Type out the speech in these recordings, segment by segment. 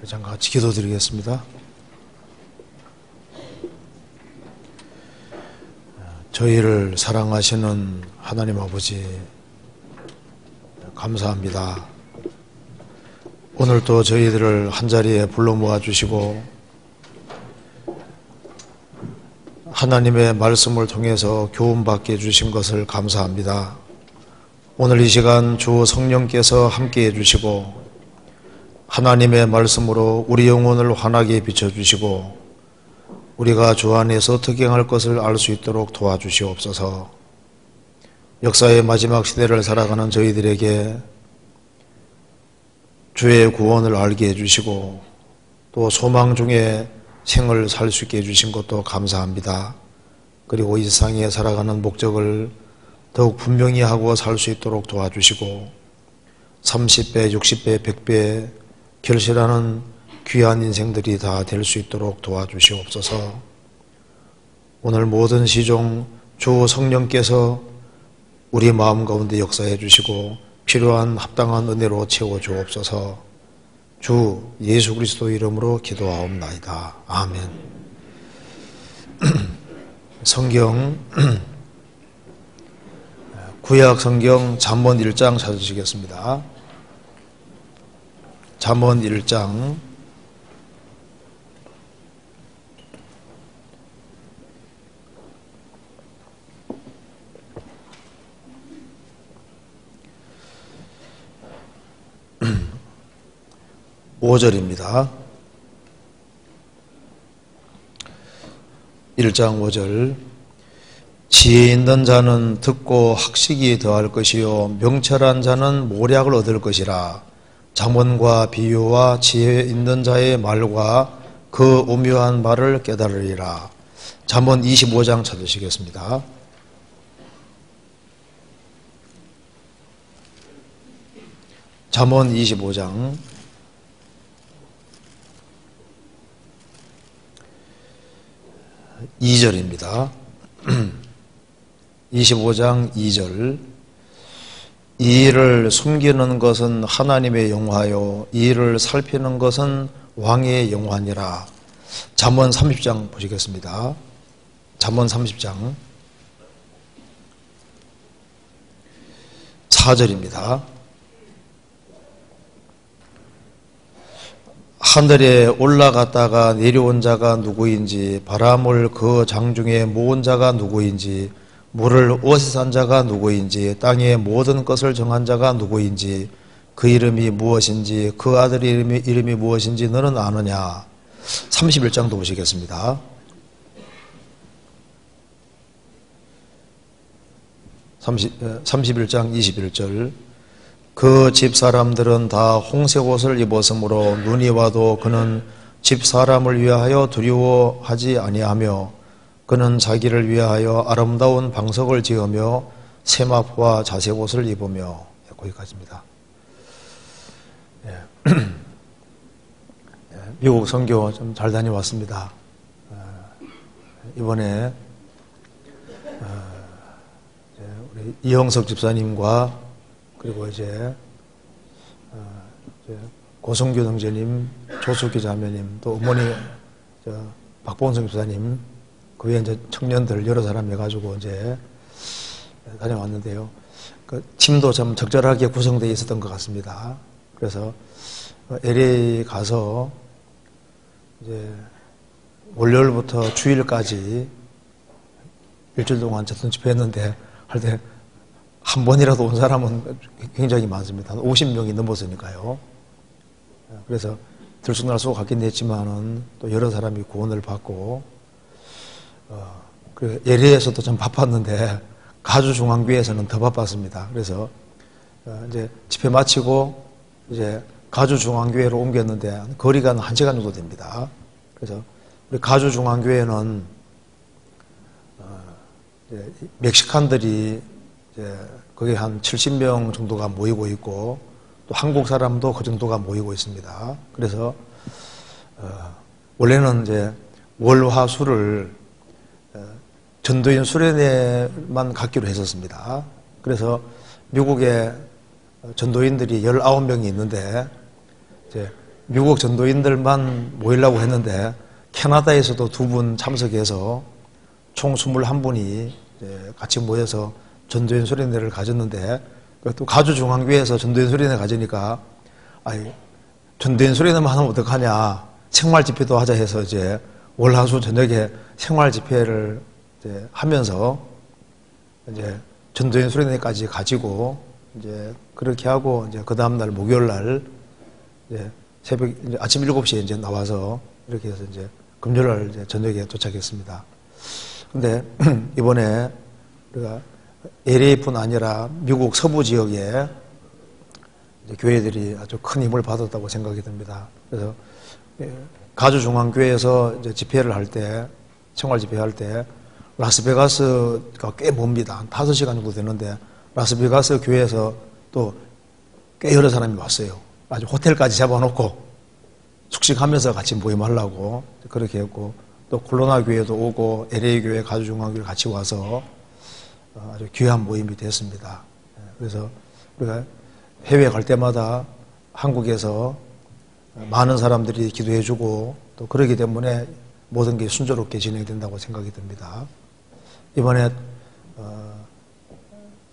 잠깐 같이 기도드리겠습니다. 저희를 사랑하시는 하나님 아버지, 감사합니다. 오늘도 저희들을 한자리에 불러 모아주시고 하나님의 말씀을 통해서 교훈받게 해주신 것을 감사합니다. 오늘 이 시간 주 성령께서 함께 해주시고 하나님의 말씀으로 우리 영혼을 환하게 비춰주시고 우리가 주 안에서 특행할 것을 알 수 있도록 도와주시옵소서. 역사의 마지막 시대를 살아가는 저희들에게 주의 구원을 알게 해주시고 또 소망 중에 생을 살 수 있게 해주신 것도 감사합니다. 그리고 이 세상에 살아가는 목적을 더욱 분명히 하고 살 수 있도록 도와주시고 30배, 60배, 100배 결실하는 귀한 인생들이 다 될 수 있도록 도와주시옵소서. 오늘 모든 시종 주 성령께서 우리 마음 가운데 역사해 주시고 필요한 합당한 은혜로 채워주옵소서. 주 예수 그리스도 이름으로 기도하옵나이다. 아멘. 성경 구약 성경 잠언 1장 찾으시겠습니다. 잠언 1장 5절입니다. 1장 5절. 지혜 있는 자는 듣고 학식이 더할 것이요 명철한 자는 모략을 얻을 것이라. 잠언과 비유와 지혜 있는 자의 말과 그 오묘한 말을 깨달으리라. 잠언 25장 찾으시겠습니다. 잠언 25장 2절입니다. 25장 2절. 이 일을 숨기는 것은 하나님의 영화요 이 일을 살피는 것은 왕의 영화니라. 잠언 30장 보시겠습니다. 잠언 30장 4절입니다. 하늘에 올라갔다가 내려온 자가 누구인지 바람을 그 장중에 모은 자가 누구인지 물을 옷에 산 자가 누구인지 땅의 모든 것을 정한 자가 누구인지 그 이름이 무엇인지 그 아들의 이름이 무엇인지 너는 아느냐. 31장도 보시겠습니다. 31장 21절. 그 집 사람들은 다 홍색 옷을 입었으므로 눈이 와도 그는 집 사람을 위하여 두려워하지 아니하며 그는 자기를 위하여 아름다운 방석을 지으며 세마포와 자색옷을 입으며. 거기까지입니다. 미국 선교 좀 잘 다녀왔습니다. 이번에 우리 이형석 집사님과 그리고 이제 고성규 형제님, 조숙기 자매님, 또 어머니 박봉성 집사님, 그 외에 이제 청년들 여러 사람 해가지고 이제 다녀왔는데요. 그 팀도 참 적절하게 구성되어 있었던 것 같습니다. 그래서 LA 가서 이제 월요일부터 주일까지 일주일 동안 전통 집회했는데 할 때 한 번이라도 온 사람은 굉장히 많습니다. 한 50명이 넘었으니까요. 그래서 들쑥날쑥 갔긴 했지만은 또 여러 사람이 구원을 받고, 그 예리에서도 좀 바빴는데 가주중앙교회에서는 더 바빴습니다. 그래서 이제 집회 마치고 이제 가주중앙교회로 옮겼는데 거리가 한 1시간 정도 됩니다. 그래서 우리 가주중앙교회는 이제 멕시칸들이 이제 거기 한 70명 정도가 모이고 있고 또 한국 사람도 그 정도가 모이고 있습니다. 그래서 원래는 이제 월화수를 전도인 수련회만 갖기로 했었습니다. 그래서 미국에 전도인들이 19명이 있는데 이제 미국 전도인들만 모이려고 했는데 캐나다에서도 2분 참석해서 총 21분이 같이 모여서 전도인 수련회를 가졌는데 또 가주중앙교회에서 전도인 수련회 가지니까 전도인 수련회만 하면 어떡하냐, 생활 집회도 하자 해서 이제 월화수 저녁에 생활 집회를 이제 하면서 이제 전도인 수련회까지 가지고 이제 그렇게 하고 이제 그 다음날 목요일 날 이제 이제 아침 7시에 이제 나와서 이렇게 해서 이제 금요일 날 이제 저녁에 도착했습니다. 근데 이번에 우리가 LA뿐 아니라 미국 서부 지역에 이제 교회들이 아주 큰 힘을 받았다고 생각이 듭니다. 그래서 가주중앙교회에서 이제 집회를 할 때, 생활 집회할 때 라스베가스가 꽤 멉니다. 한 5시간 정도 되는데 라스베가스 교회에서 또 꽤 여러 사람이 왔어요. 아주 호텔까지 잡아놓고 숙식하면서 같이 모임하려고 그렇게 했고, 또 콜로나 교회도 오고 LA 교회, 가주중앙교회 같이 와서 아주 귀한 모임이 됐습니다. 그래서 우리가 해외 갈 때마다 한국에서 많은 사람들이 기도해주고 또 그러기 때문에 모든 게 순조롭게 진행된다고 생각이 듭니다. 이번에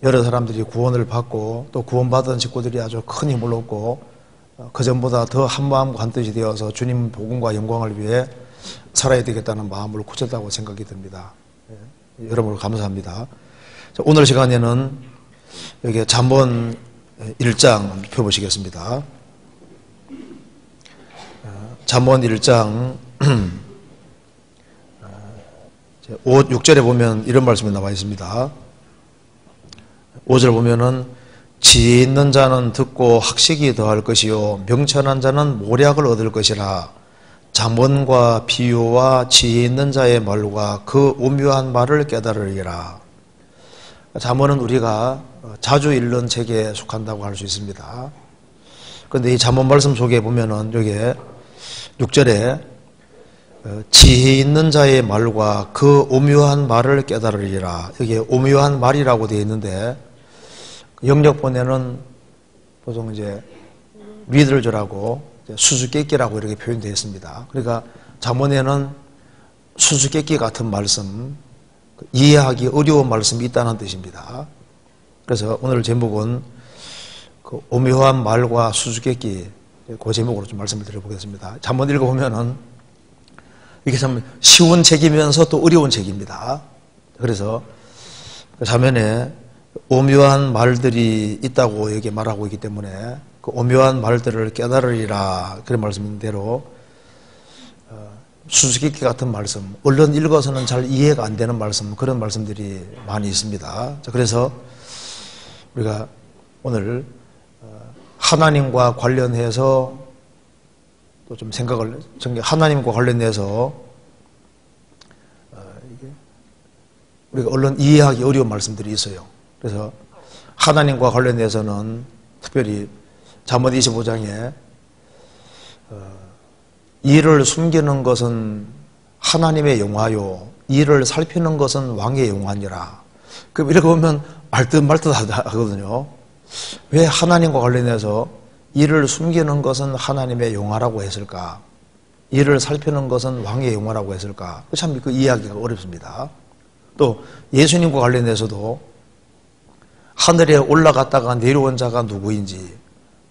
여러 사람들이 구원을 받고 또 구원받은 식구들이 아주 큰 힘을 얻고 그전보다 더 한마음과 한뜻이 되어서 주님 복음과 영광을 위해 살아야 되겠다는 마음을 굳혔다고 생각이 듭니다. 여러분을 감사합니다. 자, 오늘 시간에는 여기 잠언 1장 펴보시겠습니다. 잠언 1장 6절에 보면 이런 말씀이 나와 있습니다. 5절 보면은 지혜 있는 자는 듣고 학식이 더할 것이요 명철한 자는 모략을 얻을 것이라. 잠언과 비유와 지혜 있는 자의 말과 그 오묘한 말을 깨달으리라. 잠언은 우리가 자주 읽는 책에 속한다고 할 수 있습니다. 그런데 이 잠언 말씀 속에 보면은 여기에 6절에 지혜 있는 자의 말과 그 오묘한 말을 깨달으리라. 여기에 오묘한 말이라고 되어 있는데 영역본에는 보통 이제 리들즈라고 수수께끼라고 이렇게 표현되어 있습니다. 그러니까 잠언에는 수수께끼 같은 말씀, 이해하기 어려운 말씀이 있다는 뜻입니다. 그래서 오늘 제목은 그 오묘한 말과 수수께끼, 그 제목으로 좀 말씀을 드려보겠습니다. 잠언 읽어보면은 이게 참 쉬운 책이면서 또 어려운 책입니다. 그래서 잠언에 오묘한 말들이 있다고 여기 말하고 있기 때문에 그 오묘한 말들을 깨달으리라, 그런 말씀인 대로 수수께끼 같은 말씀, 얼른 읽어서는 잘 이해가 안 되는 말씀, 그런 말씀들이 많이 있습니다. 자, 그래서 우리가 오늘 하나님과 관련해서 또 좀 생각을, 하나님과 관련해서 우리가 얼른 이해하기 어려운 말씀들이 있어요. 그래서 하나님과 관련해서는 특별히 잠언 25장에 이를 숨기는 것은 하나님의 영화요 이를 살피는 것은 왕의 영화니라. 그럼 이렇게 보면 말듯 하거든요. 왜 하나님과 관련해서 이를 숨기는 것은 하나님의 영화라고 했을까? 이를 살피는 것은 왕의 영화라고 했을까? 참 그 이해하기가 어렵습니다. 또 예수님과 관련해서도 하늘에 올라갔다가 내려온 자가 누구인지,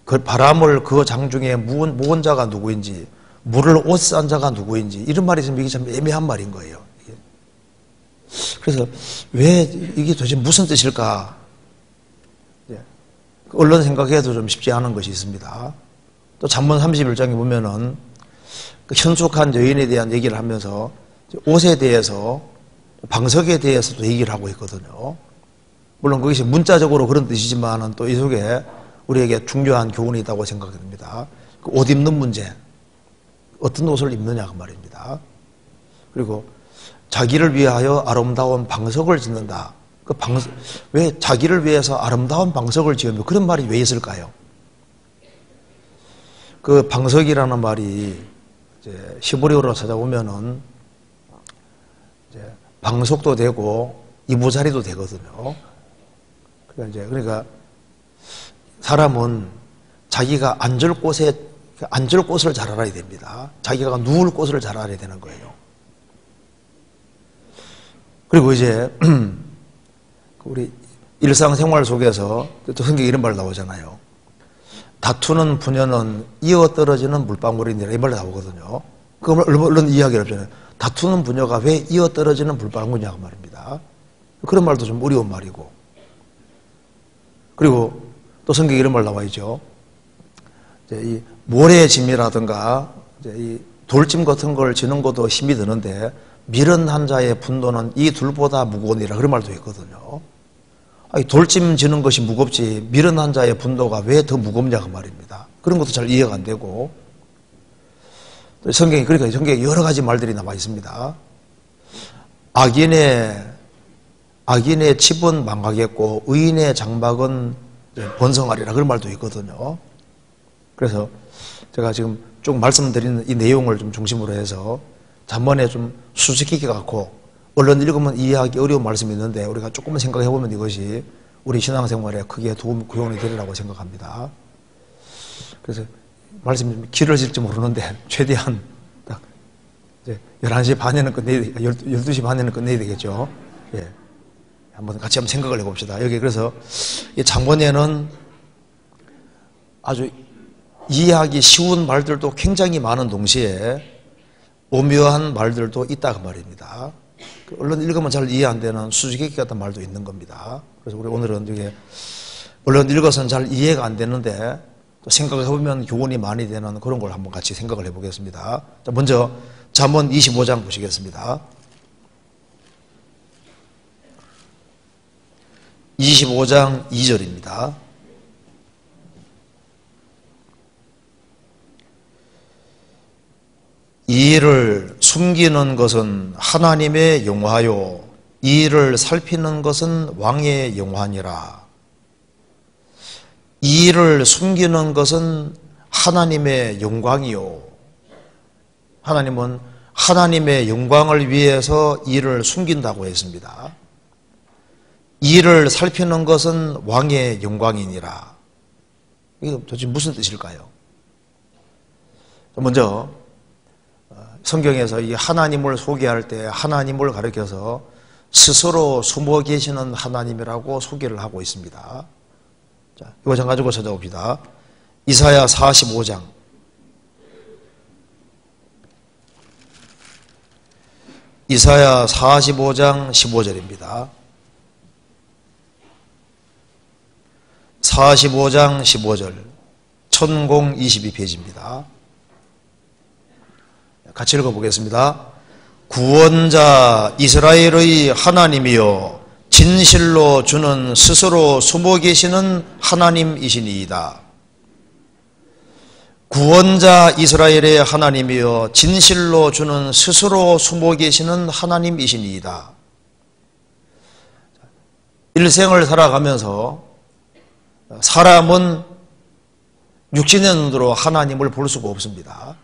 그 바람을 그 장중에 모은 자가 누구인지, 물을 옷싼 자가 누구인지, 이런 말이 있으면 이게 참 애매한 말인 거예요. 그래서 왜 이게 도대체 무슨 뜻일까? 얼른 생각해도 좀 쉽지 않은 것이 있습니다. 또 잠언 31장에 보면은 그 현숙한 여인에 대한 얘기를 하면서 옷에 대해서, 방석에 대해서도 얘기를 하고 있거든요. 물론 그것이 문자적으로 그런 뜻이지만은 또 이 속에 우리에게 중요한 교훈이 있다고 생각됩니다. 그 옷 입는 문제, 어떤 옷을 입느냐 그 말입니다. 그리고 자기를 위하여 아름다운 방석을 짓는다. 그 왜 자기를 위해서 아름다운 방석을 지으며 그런 말이 왜 있을까요? 그 방석이라는 말이 이제 히브리어로 찾아보면은 이제 방석도 되고 이부자리도 되거든요. 그러니까 사람은 자기가 앉을 곳에 앉을 곳을 잘 알아야 됩니다. 자기가 누울 곳을 잘 알아야 되는 거예요. 그리고 이제 우리 일상생활 속에서 또 성경에 이런 말 나오잖아요. 다투는 부녀는 이어떨어지는 물방울이니라, 이 말 나오거든요. 그걸 얼른 이야기를 해보잖아요. 다투는 부녀가 왜 이어떨어지는 물방울이냐고 말입니다. 그런 말도 좀 어려운 말이고. 그리고 또 성경에 이런 말 나와 있죠. 이 모래짐이라든가 이 돌짐 같은 걸 지는 것도 힘이 드는데 미련 한 자의 분노는 이 둘보다 무거우니라, 그런 말도 있거든요. 아니, 돌짐 지는 것이 무겁지 미련 한 자의 분노가 왜 더 무겁냐고 말입니다. 그런 것도 잘 이해가 안 되고. 성경에, 그러니까 성경에 여러 가지 말들이 나와 있습니다. 악인의 집은 망하겠고 의인의 장막은 번성하리라, 그런 말도 있거든요. 그래서 제가 지금 쭉 말씀드리는 이 내용을 좀 중심으로 해서 잠번에 좀 수수께끼 같고 얼른 읽으면 이해하기 어려운 말씀이 있는데 우리가 조금만 생각해 보면 이것이 우리 신앙생활에 크게 구원이 되리라고 생각합니다. 그래서 말씀이 좀 길어질지 모르는데 최대한 딱 이제 11시 반에는 끝내야, 12시 반에는 끝내야 되겠죠. 예. 한번 같이 한번 생각을 해봅시다. 여기 그래서 이 장본에는 아주 이해하기 쉬운 말들도 굉장히 많은 동시에 오묘한 말들도 있다 그 말입니다. 얼른 읽으면 잘 이해 안 되는 수수께끼 같은 말도 있는 겁니다. 그래서 우리 오늘은 이게 얼른 읽어서는 잘 이해가 안 되는데 또 생각을 해보면 교훈이 많이 되는 그런 걸 한번 같이 생각을 해보겠습니다. 자, 먼저 잠언 25장 보시겠습니다. 25장 2절입니다. 이 일을 숨기는 것은 하나님의 영화요, 이 일을 살피는 것은 왕의 영화니라. 이 일을 숨기는 것은 하나님의 영광이요. 하나님은 하나님의 영광을 위해서 이 일을 숨긴다고 했습니다. 이 일을 살피는 것은 왕의 영광이니라. 이게 도대체 무슨 뜻일까요? 먼저 성경에서 이 하나님을 소개할 때 하나님을 가리켜서 스스로 숨어 계시는 하나님이라고 소개를 하고 있습니다. 자, 이거 장 가지고 찾아봅시다. 이사야 45장. 이사야 45장 15절입니다. 45장 15절. 1022페이지입니다. 같이 읽어보겠습니다. 구원자 이스라엘의 하나님이여, 진실로 주는 스스로 숨어 계시는 하나님이시니이다. 구원자 이스라엘의 하나님이여, 진실로 주는 스스로 숨어 계시는 하나님이시니이다. 일생을 살아가면서 사람은 육신의 눈으로 하나님을 볼 수가 없습니다.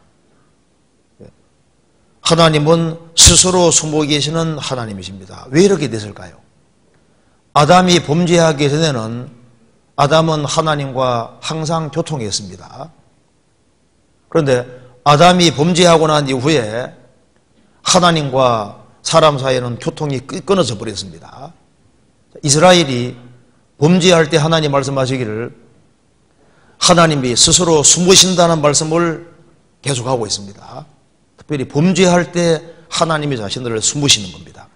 하나님은 스스로 숨어 계시는 하나님이십니다. 왜 이렇게 됐을까요? 아담이 범죄하기 전에는 아담은 하나님과 항상 교통했습니다. 그런데 아담이 범죄하고 난 이후에 하나님과 사람 사이에는 교통이 끊어져 버렸습니다. 이스라엘이 범죄할 때 하나님 말씀하시기를 하나님이 스스로 숨으신다는 말씀을 계속하고 있습니다. 특별히 범죄할 때 하나님이 자신들을 숨으시는 겁니다.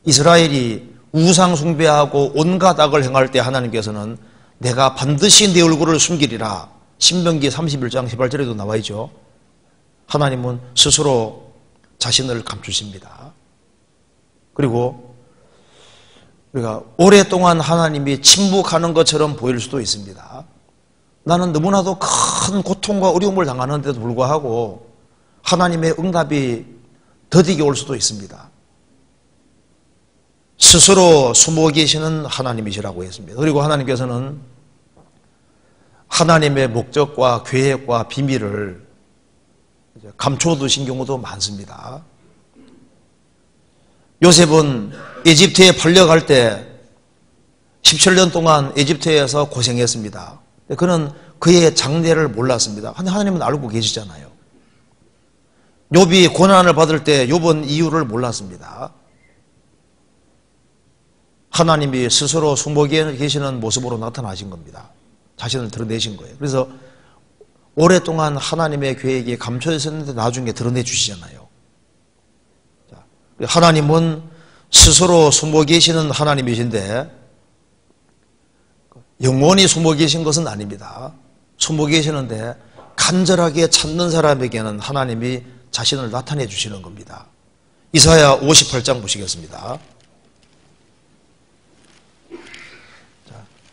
이스라엘이 우상 숭배하고 온갖 악을 행할 때 하나님께서는 내가 반드시 내 얼굴을 숨기리라. 신명기 31장 18절에도 나와 있죠. 하나님은 스스로 자신을 감추십니다. 그리고 우리가 오랫동안 하나님이 침묵하는 것처럼 보일 수도 있습니다. 나는 너무나도 큰 고통과 어려움을 당하는데도 불구하고 하나님의 응답이 더디게 올 수도 있습니다. 스스로 숨어 계시는 하나님이시라고 했습니다. 그리고 하나님께서는 하나님의 목적과 계획과 비밀을 감춰두신 경우도 많습니다. 요셉은 에집트에 팔려갈 때 17년 동안 에집트에서 고생했습니다. 그는 그의 장래를 몰랐습니다. 하나님은 알고 계시잖아요. 욥이 고난을 받을 때 욥은 이유를 몰랐습니다. 하나님이 스스로 수목에 계시는 모습으로 나타나신 겁니다. 자신을 드러내신 거예요. 그래서 오랫동안 하나님의 계획이 감춰져 있었는데 나중에 드러내 주시잖아요. 하나님은 스스로 숨어 계시는 하나님이신데 영원히 숨어 계신 것은 아닙니다. 숨어 계시는데 간절하게 찾는 사람에게는 하나님이 자신을 나타내 주시는 겁니다. 이사야 58장 보시겠습니다.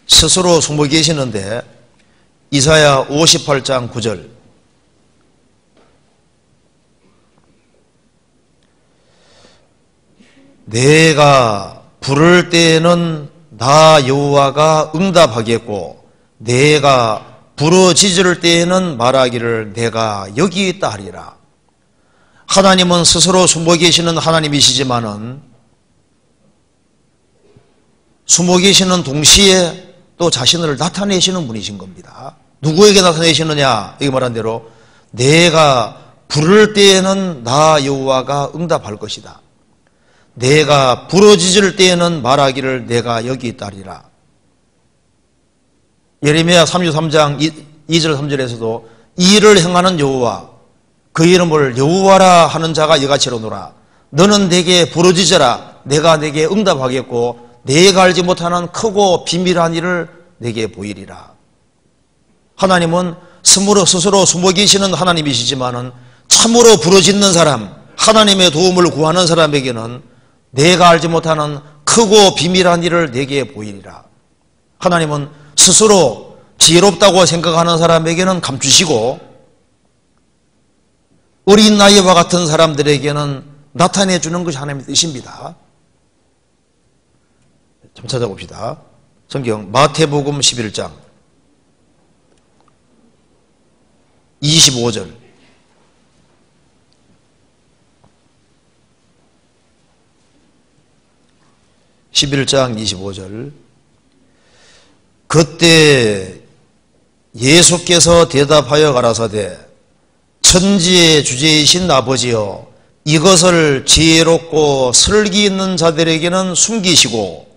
스스로 숨어 계시는데 이사야 58장 9절 내가 부를 때에는 나 여호와가 응답하겠고 내가 부르짖을 때에는 말하기를 내가 여기 있다 하리라. 하나님은 스스로 숨어 계시는 하나님이시지만은 숨어 계시는 동시에 또 자신을 나타내시는 분이신 겁니다. 누구에게 나타내시느냐? 여기 말한 대로 내가 부를 때에는 나 여호와가 응답할 것이다. 내가 부르짖을 때에는 말하기를 내가 여기 있다리라. 예레미야 33장 2절 3절에서도 이 일을 행하는 여호와 그 이름을 여호와라 하는 자가 이같이 이르노라. 너는 내게 부르짖어라. 내가 내게 응답하겠고 내가 알지 못하는 크고 비밀한 일을 내게 보이리라. 하나님은 스스로 숨어 계시는 하나님이시지만은 참으로 부르짖는 사람, 하나님의 도움을 구하는 사람에게는 내가 알지 못하는 크고 비밀한 일을 내게 보이리라. 하나님은 스스로 지혜롭다고 생각하는 사람에게는 감추시고 어린 나이와 같은 사람들에게는 나타내 주는 것이 하나님의 뜻입니다. 좀 찾아봅시다. 성경 마태복음 11장 25절 11장 25절 그때 예수께서 대답하여 가라사대 천지의 주제이신 아버지여 이것을 지혜롭고 설기 있는 자들에게는 숨기시고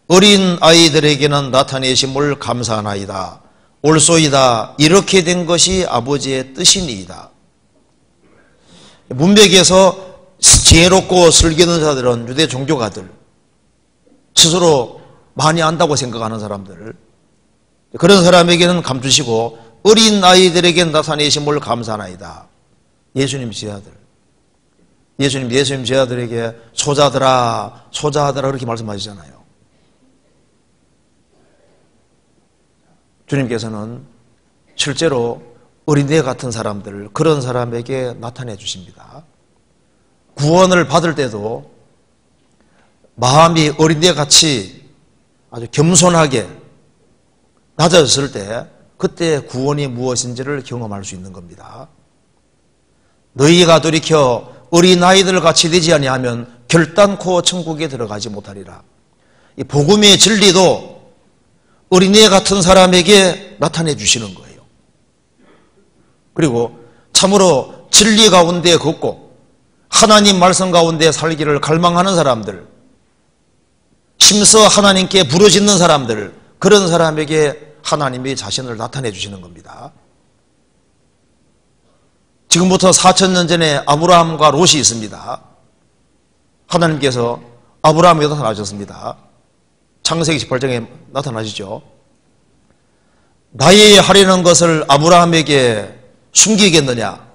어린 아이들에게는 나타내심을 감사하나이다. 옳소이다. 이렇게 된 것이 아버지의 뜻이니이다. 문맥에서 지혜롭고 설기 있는 자들은 유대 종교가들, 스스로 많이 안다고 생각하는 사람들, 그런 사람에게는 감추시고 어린 아이들에게는 나타내심을 감사하나이다. 예수님 제자들, 예수님 제자들에게 소자들아 그렇게 말씀하시잖아요. 주님께서는 실제로 어린애 같은 사람들, 그런 사람에게 나타내 주십니다. 구원을 받을 때도 마음이 어린애 같이 아주 겸손하게 낮아졌을 때 그때 구원이 무엇인지를 경험할 수 있는 겁니다. 너희가 돌이켜 어린아이들 같이 되지 아니하면 결단코 천국에 들어가지 못하리라. 이 복음의 진리도 어린애 같은 사람에게 나타내 주시는 거예요. 그리고 참으로 진리 가운데 걷고 하나님 말씀 가운데 살기를 갈망하는 사람들, 심서 하나님께 부르짖는 사람들, 그런 사람에게 하나님이 자신을 나타내 주시는 겁니다. 지금부터 4,000년 전에 아브라함과 롯이 있습니다. 하나님께서 아브라함에게 나타나셨습니다. 창세기 18장에 나타나시죠. 나의 하려는 것을 아브라함에게 숨기겠느냐?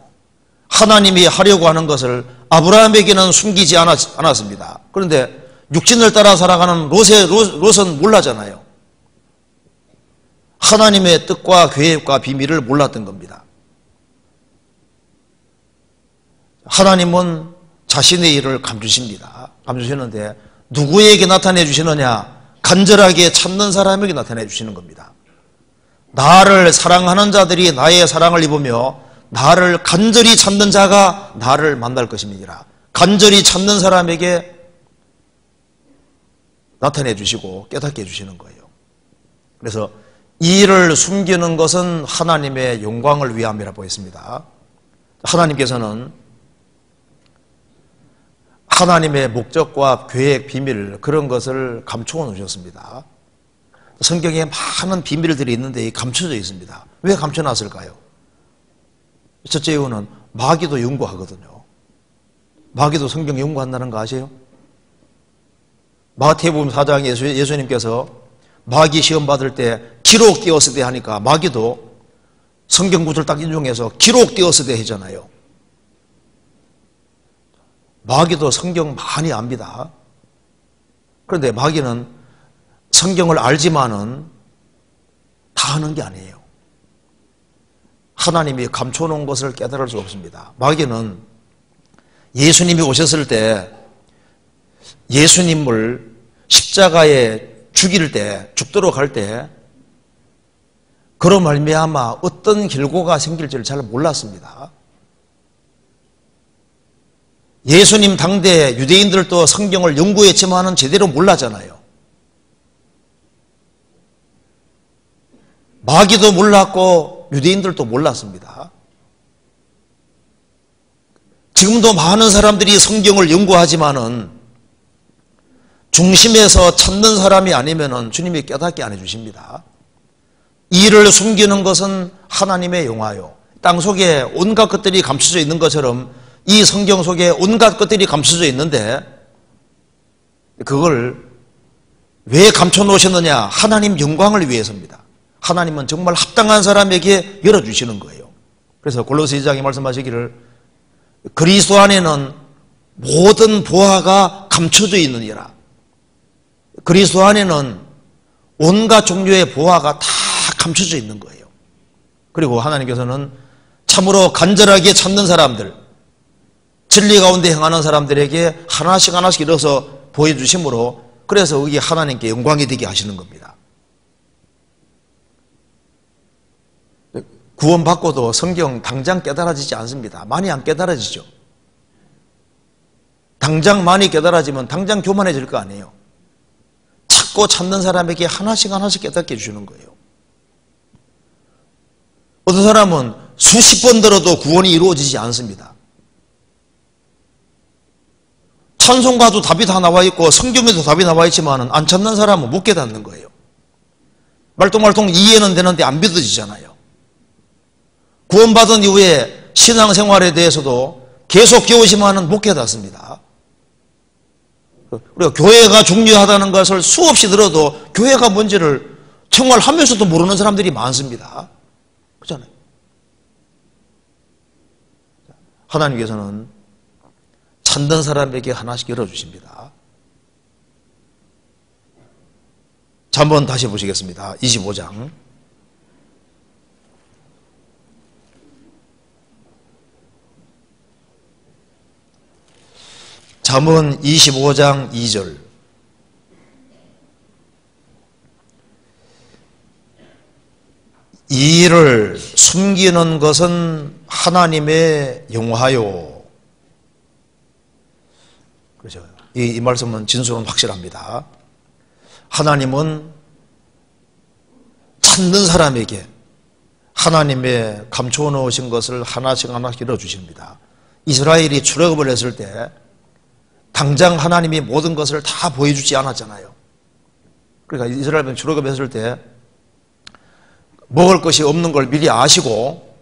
하나님이 하려고 하는 것을 아브라함에게는 숨기지 않았습니다. 그런데 육신을 따라 살아가는 롯은 몰라잖아요. 하나님의 뜻과 계획과 비밀을 몰랐던 겁니다. 하나님은 자신의 일을 감추십니다. 감추시는데 누구에게 나타내 주시느냐? 간절하게 찾는 사람에게 나타내 주시는 겁니다. 나를 사랑하는 자들이 나의 사랑을 입으며 나를 간절히 찾는 자가 나를 만날 것입니다. 간절히 찾는 사람에게 나타내 주시고 깨닫게 해주시는 거예요. 그래서 이 일을 숨기는 것은 하나님의 영광을 위함이라고 했습니다. 하나님께서는 하나님의 목적과 계획, 비밀 그런 것을 감추어 놓으셨습니다. 성경에 많은 비밀들이 있는데 감춰져 있습니다. 왜 감춰놨을까요? 첫째 이유는 마귀도 연구하거든요. 마귀도 성경 연구한다는 거 아세요? 마태복음 4장에 예수님께서 마귀 시험 받을 때 기록되었으되 하니까 마귀도 성경 구절 딱 인용해서 기록되었으되 하잖아요. 마귀도 성경 많이 압니다. 그런데 마귀는 성경을 알지만은 다 아는 게 아니에요. 하나님이 감춰놓은 것을 깨달을 수 없습니다. 마귀는 예수님이 오셨을 때 예수님을 십자가에 죽일 때, 죽도록 할 때 그로 말미암아 어떤 결과가 생길지를 잘 몰랐습니다. 예수님 당대 유대인들도 성경을 연구했지만은 제대로 몰랐잖아요. 마귀도 몰랐고 유대인들도 몰랐습니다. 지금도 많은 사람들이 성경을 연구하지만은 중심에서 찾는 사람이 아니면은 주님이 깨닫게 안 해주십니다. 이 일을 숨기는 것은 하나님의 영화요. 땅 속에 온갖 것들이 감춰져 있는 것처럼 이 성경 속에 온갖 것들이 감춰져 있는데 그걸 왜 감춰 놓으셨느냐? 하나님 영광을 위해서입니다. 하나님은 정말 합당한 사람에게 열어주시는 거예요. 그래서 골로새 2장에 말씀하시기를 그리스도 안에는 모든 보화가 감춰져 있느니라. 그리스도 안에는 온갖 종류의 보화가 다 감춰져 있는 거예요. 그리고 하나님께서는 참으로 간절하게 찾는 사람들, 진리 가운데 행하는 사람들에게 하나씩 하나씩 일어서 보여주심으로 그래서 그게 하나님께 영광이 되게 하시는 겁니다. 구원받고도 성경 당장 깨달아지지 않습니다. 많이 안 깨달아지죠. 당장 많이 깨달아지면 당장 교만해질 거 아니에요. 찾고 찾는 사람에게 하나씩 하나씩 깨닫게 해주시는 거예요. 어떤 사람은 수십 번 들어도 구원이 이루어지지 않습니다. 찬송가도 답이 다 나와 있고 성경에도 답이 나와 있지만 안 찾는 사람은 못 깨닫는 거예요. 말똥말똥 이해는 되는데 안 믿어지잖아요. 구원받은 이후에 신앙생활에 대해서도 계속 배우지만은 못 깨닫습니다. 우리가 교회가 중요하다는 것을 수없이 들어도 교회가 뭔지를 정말 하면서도 모르는 사람들이 많습니다. 그렇잖아요. 하나님께서는 찾는 사람에게 하나씩 열어주십니다. 자, 한번 다시 보시겠습니다. 25장. 잠언 25장 2절. 이 일을 숨기는 것은 하나님의 영화요. 그렇죠. 이 말씀은 진술은 확실합니다. 하나님은 찾는 사람에게 하나님의 감추어 놓으신 것을 하나씩 하나씩 열어주십니다. 이스라엘이 출애굽을 했을 때 당장 하나님이 모든 것을 다 보여주지 않았잖아요. 그러니까 이스라엘은 출애굽했을 때 먹을 것이 없는 걸 미리 아시고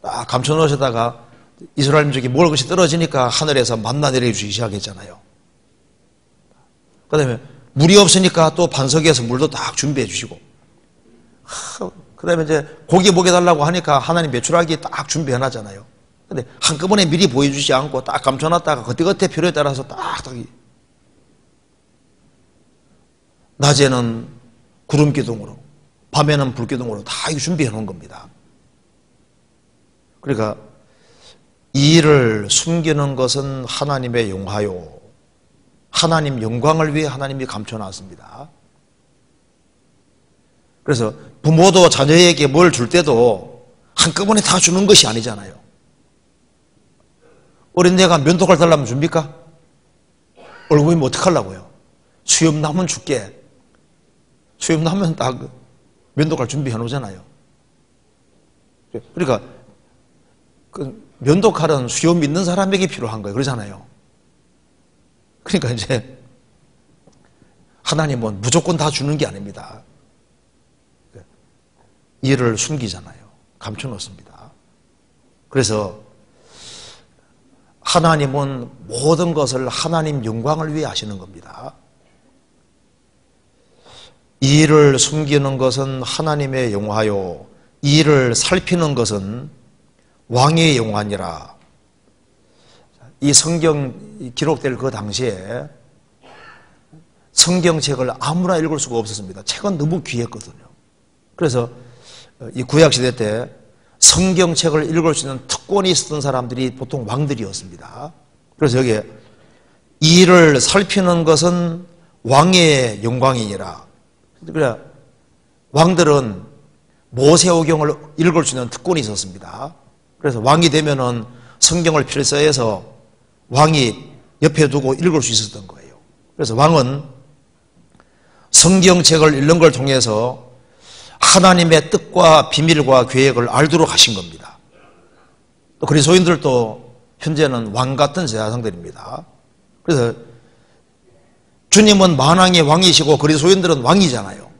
딱 감춰 놓으시다가 이스라엘 민족이 먹을 것이 떨어지니까 하늘에서 만나 내려주기 시작했잖아요. 그 다음에 물이 없으니까 또 반석에서 물도 딱 준비해 주시고, 그 다음에 이제 고기 먹여달라고 하니까 하나님 메추라기 딱 준비해 놨잖아요. 근데 한꺼번에 미리 보여주지 않고 딱 감춰놨다가 그때그때 필요에 따라서 딱 낮에는 구름 기둥으로 밤에는 불 기둥으로 다 준비해 놓은 겁니다. 그러니까 이 일을 숨기는 것은 하나님의 영화요. 하나님 영광을 위해 하나님이 감춰놨습니다. 그래서 부모도 자녀에게 뭘 줄 때도 한꺼번에 다 주는 것이 아니잖아요. 어린애가 면도칼 달라면 줍니까? 얼굴이면 어떡하려고요? 수염 나면 줄게. 수염 나면 딱 면도칼 준비해 놓잖아요. 그러니까 그 면도칼은 수요 믿는 사람에게 필요한 거예요. 그러잖아요. 그러니까 이제 하나님은 무조건 다 주는 게 아닙니다. 일을 숨기잖아요. 감춰놓습니다. 그래서 하나님은 모든 것을 하나님 영광을 위해 하시는 겁니다. 이 일을 숨기는 것은 하나님의 영화요, 이 일을 살피는 것은 왕의 영화니라. 이 성경 기록될 그 당시에 성경책을 아무나 읽을 수가 없었습니다. 책은 너무 귀했거든요. 그래서 이 구약시대 때 성경책을 읽을 수 있는 특권이 있었던 사람들이 보통 왕들이었습니다. 그래서 여기에 이 일을 살피는 것은 왕의 영광이니라. 그래, 왕들은 모세오경을 읽을 수 있는 특권이 있었습니다. 그래서 왕이 되면은 성경을 필사해서 왕이 옆에 두고 읽을 수 있었던 거예요. 그래서 왕은 성경책을 읽는 걸 통해서 하나님의 뜻과 비밀과 계획을 알도록 하신 겁니다. 또 그리스도인들도 현재는 왕 같은 제사장들입니다. 그래서 주님은 만왕의 왕이시고 그리스도인들은 왕이잖아요.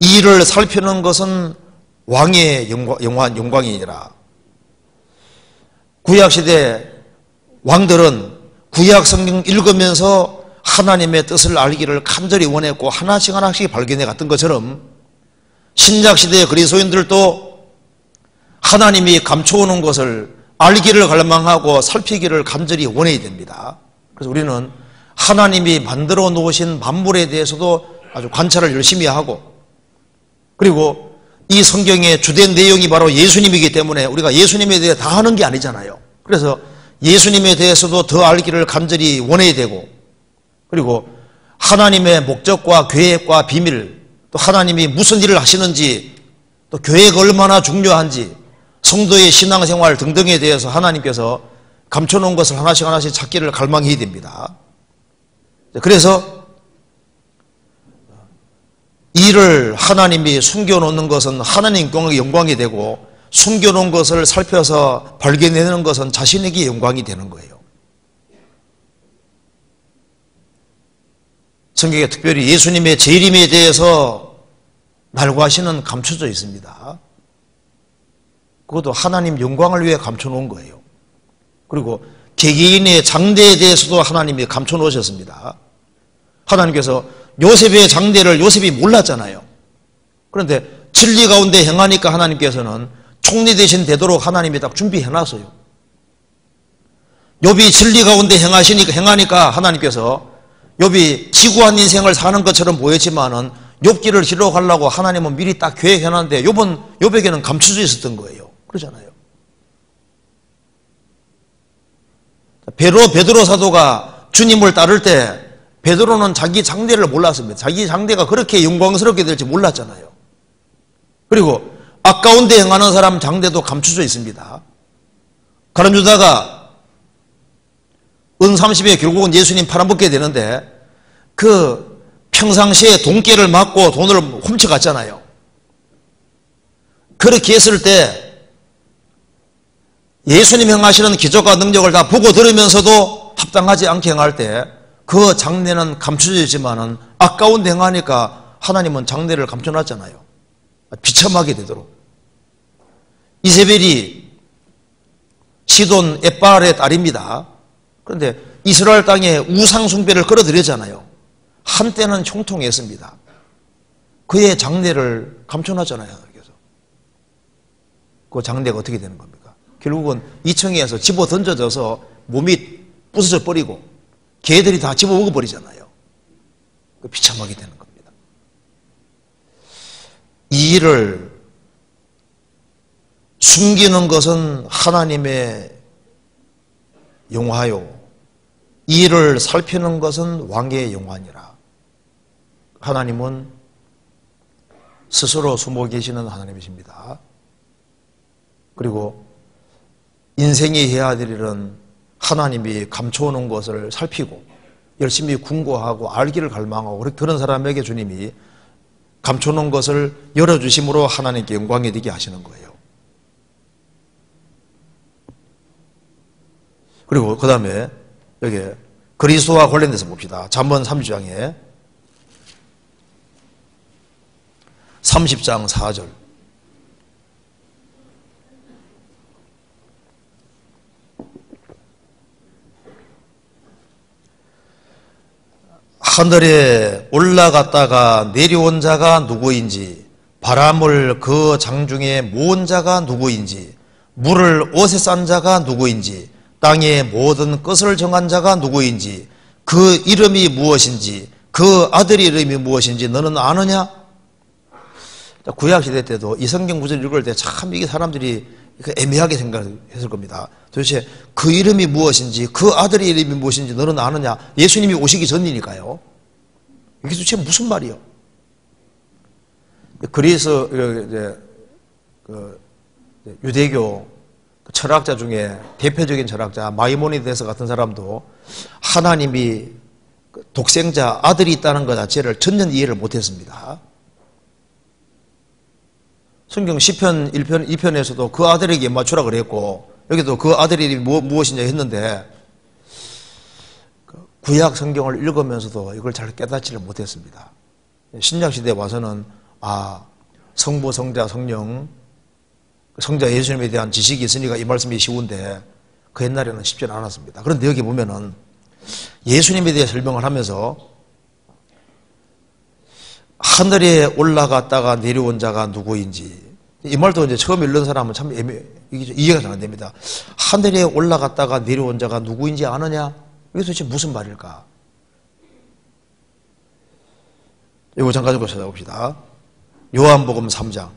이 일을 살피는 것은 왕의 영광이니라. 구약시대 왕들은 구약 성경 읽으면서 하나님의 뜻을 알기를 간절히 원했고 하나씩 하나씩 발견해 갔던 것처럼 신약시대의 그리스도인들도 하나님이 감춰오는 것을 알기를 갈망하고 살피기를 간절히 원해야 됩니다. 그래서 우리는 하나님이 만들어 놓으신 만물에 대해서도 아주 관찰을 열심히 하고, 그리고 이 성경의 주된 내용이 바로 예수님이기 때문에 우리가 예수님에 대해 다 하는 게 아니잖아요. 그래서 예수님에 대해서도 더 알기를 간절히 원해야 되고, 그리고 하나님의 목적과 계획과 비밀, 또 하나님이 무슨 일을 하시는지, 또 교회가 얼마나 중요한지, 성도의 신앙생활 등등에 대해서 하나님께서 감춰놓은 것을 하나씩 하나씩 찾기를 갈망해야 됩니다. 그래서 이를 하나님이 숨겨놓는 것은 하나님 영광이 되고, 숨겨놓은 것을 살펴서 발견해내는 것은 자신에게 영광이 되는 거예요. 성경에 특별히 예수님의 재림에 대해서 날과시는 감춰져 있습니다. 그것도 하나님 영광을 위해 감춰놓은 거예요. 그리고 개개인의 장대에 대해서도 하나님이 감춰놓으셨습니다. 하나님께서 요셉의 장대를 요셉이 몰랐잖아요. 그런데 진리 가운데 행하니까 하나님께서는 총리 대신 되도록 하나님이 딱 준비해놨어요. 욥이 진리 가운데 행하니까 하나님께서 욥이 지구한 인생을 사는 것처럼 보였지만은 욥기를 기록하려고 하나님은 미리 딱 계획해놨는데 욥에게는 감춰져 있었던 거예요. 그러잖아요. 베드로 사도가 주님을 따를 때 베드로는 자기 장대를 몰랐습니다. 자기 장대가 그렇게 영광스럽게 될지 몰랐잖아요. 그리고 아까운 데 행하는 사람 장대도 감춰져 있습니다. 가룟 유다가 은 30에 결국은 예수님 팔아먹게 되는데 그 평상시에 돈깨를 맞고 돈을 훔쳐갔잖아요. 그렇게 했을 때 예수님 행하시는 기적과 능력을 다 보고 들으면서도 합당하지 않게 행할 때 그 장례는 감춰져 있지만은 아까운 데 행하니까 하나님은 장례를 감춰놨잖아요. 비참하게 되도록. 이세벨이 시돈 엣바알의 딸입니다. 그런데 이스라엘 땅에 우상 숭배를 끌어들였잖아요. 한때는 형통했습니다. 그의 장례를 감춰놨잖아요. 그래서 그 장례가 어떻게 되는 겁니까? 결국은 2층에서 집어 던져져서 몸이 부서져 버리고 개들이 다 집어 먹어버리잖아요. 비참하게 되는 겁니다. 이 일을 숨기는 것은 하나님의 영화요, 이 일을 살피는 것은 왕의 영화니라. 하나님은 스스로 숨어 계시는 하나님이십니다. 그리고 인생이 해야 될 일은 하나님이 감춰오는 것을 살피고 열심히 궁고하고 알기를 갈망하고 그런 사람에게 주님이 감춰놓은 것을 열어주심으로 하나님께 영광이 되게 하시는 거예요. 그리고 그 다음에 여기 그리스도와 관련돼서 봅시다. 잠언 30장에 30장 4절. 하늘에 올라갔다가 내려온 자가 누구인지, 바람을 그 장중에 모은 자가 누구인지, 물을 옷에 싼 자가 누구인지, 땅의 모든 끝을 정한 자가 누구인지, 그 이름이 무엇인지, 그 아들의 이름이 무엇인지 너는 아느냐? 구약시대 때도 이 성경 구절 읽을 때 참 이게 사람들이 애매하게 생각했을 겁니다. 도대체 그 이름이 무엇인지, 그 아들의 이름이 무엇인지 너는 아느냐? 예수님이 오시기 전이니까요. 이게 도대체 무슨 말이요? 그래서 유대교 철학자 중에 대표적인 철학자 마이모니데스 같은 사람도 하나님이 독생자 아들이 있다는 것 자체를 전혀 이해를 못했습니다. 성경 시편 1편, 2편에서도 그 아들에게 맞추라 그랬고, 여기도 그 아들의 이름이 무엇이냐 했는데, 구약 성경을 읽으면서도 이걸 잘 깨닫지를 못했습니다. 신약시대에 와서는 성부, 성자, 성령, 성자 예수님에 대한 지식이 있으니까 이 말씀이 쉬운데 그 옛날에는 쉽지는 않았습니다. 그런데 여기 보면은 예수님에 대해 설명을 하면서 하늘에 올라갔다가 내려온 자가 누구인지, 이 말도 이제 처음 읽는 사람은 참 이해가 잘 안 됩니다. 하늘에 올라갔다가 내려온 자가 누구인지 아느냐? 이게 도대체 무슨 말일까? 이거 잠깐 좀 찾아봅시다. 요한복음 3장.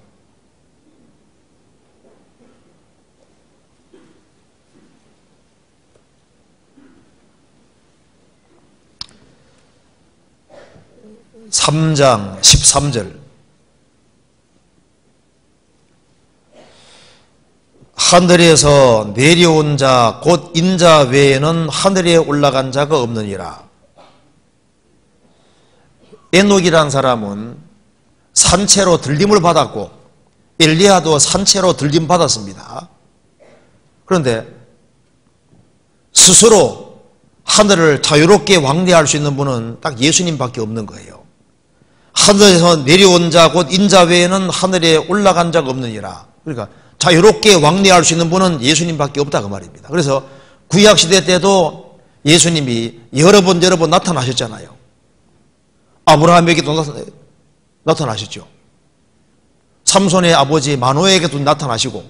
(3장) 13절. 하늘에서 내려온 자 곧 인자 외에는 하늘에 올라간 자가 없느니라. 에녹이라는 사람은 산채로 들림을 받았고 엘리야도 산채로 들림 받았습니다. 그런데 스스로 하늘을 자유롭게 왕래할 수 있는 분은 딱 예수님밖에 없는 거예요. 하늘에서 내려온 자 곧 인자 외에는 하늘에 올라간 자가 없느니라. 그러니까 자유롭게 왕래할 수 있는 분은 예수님밖에 없다 그 말입니다. 그래서 구약시대 때도 예수님이 여러 번 나타나셨잖아요. 아브라함에게도 나타나셨죠. 삼손의 아버지 마노에게도 나타나시고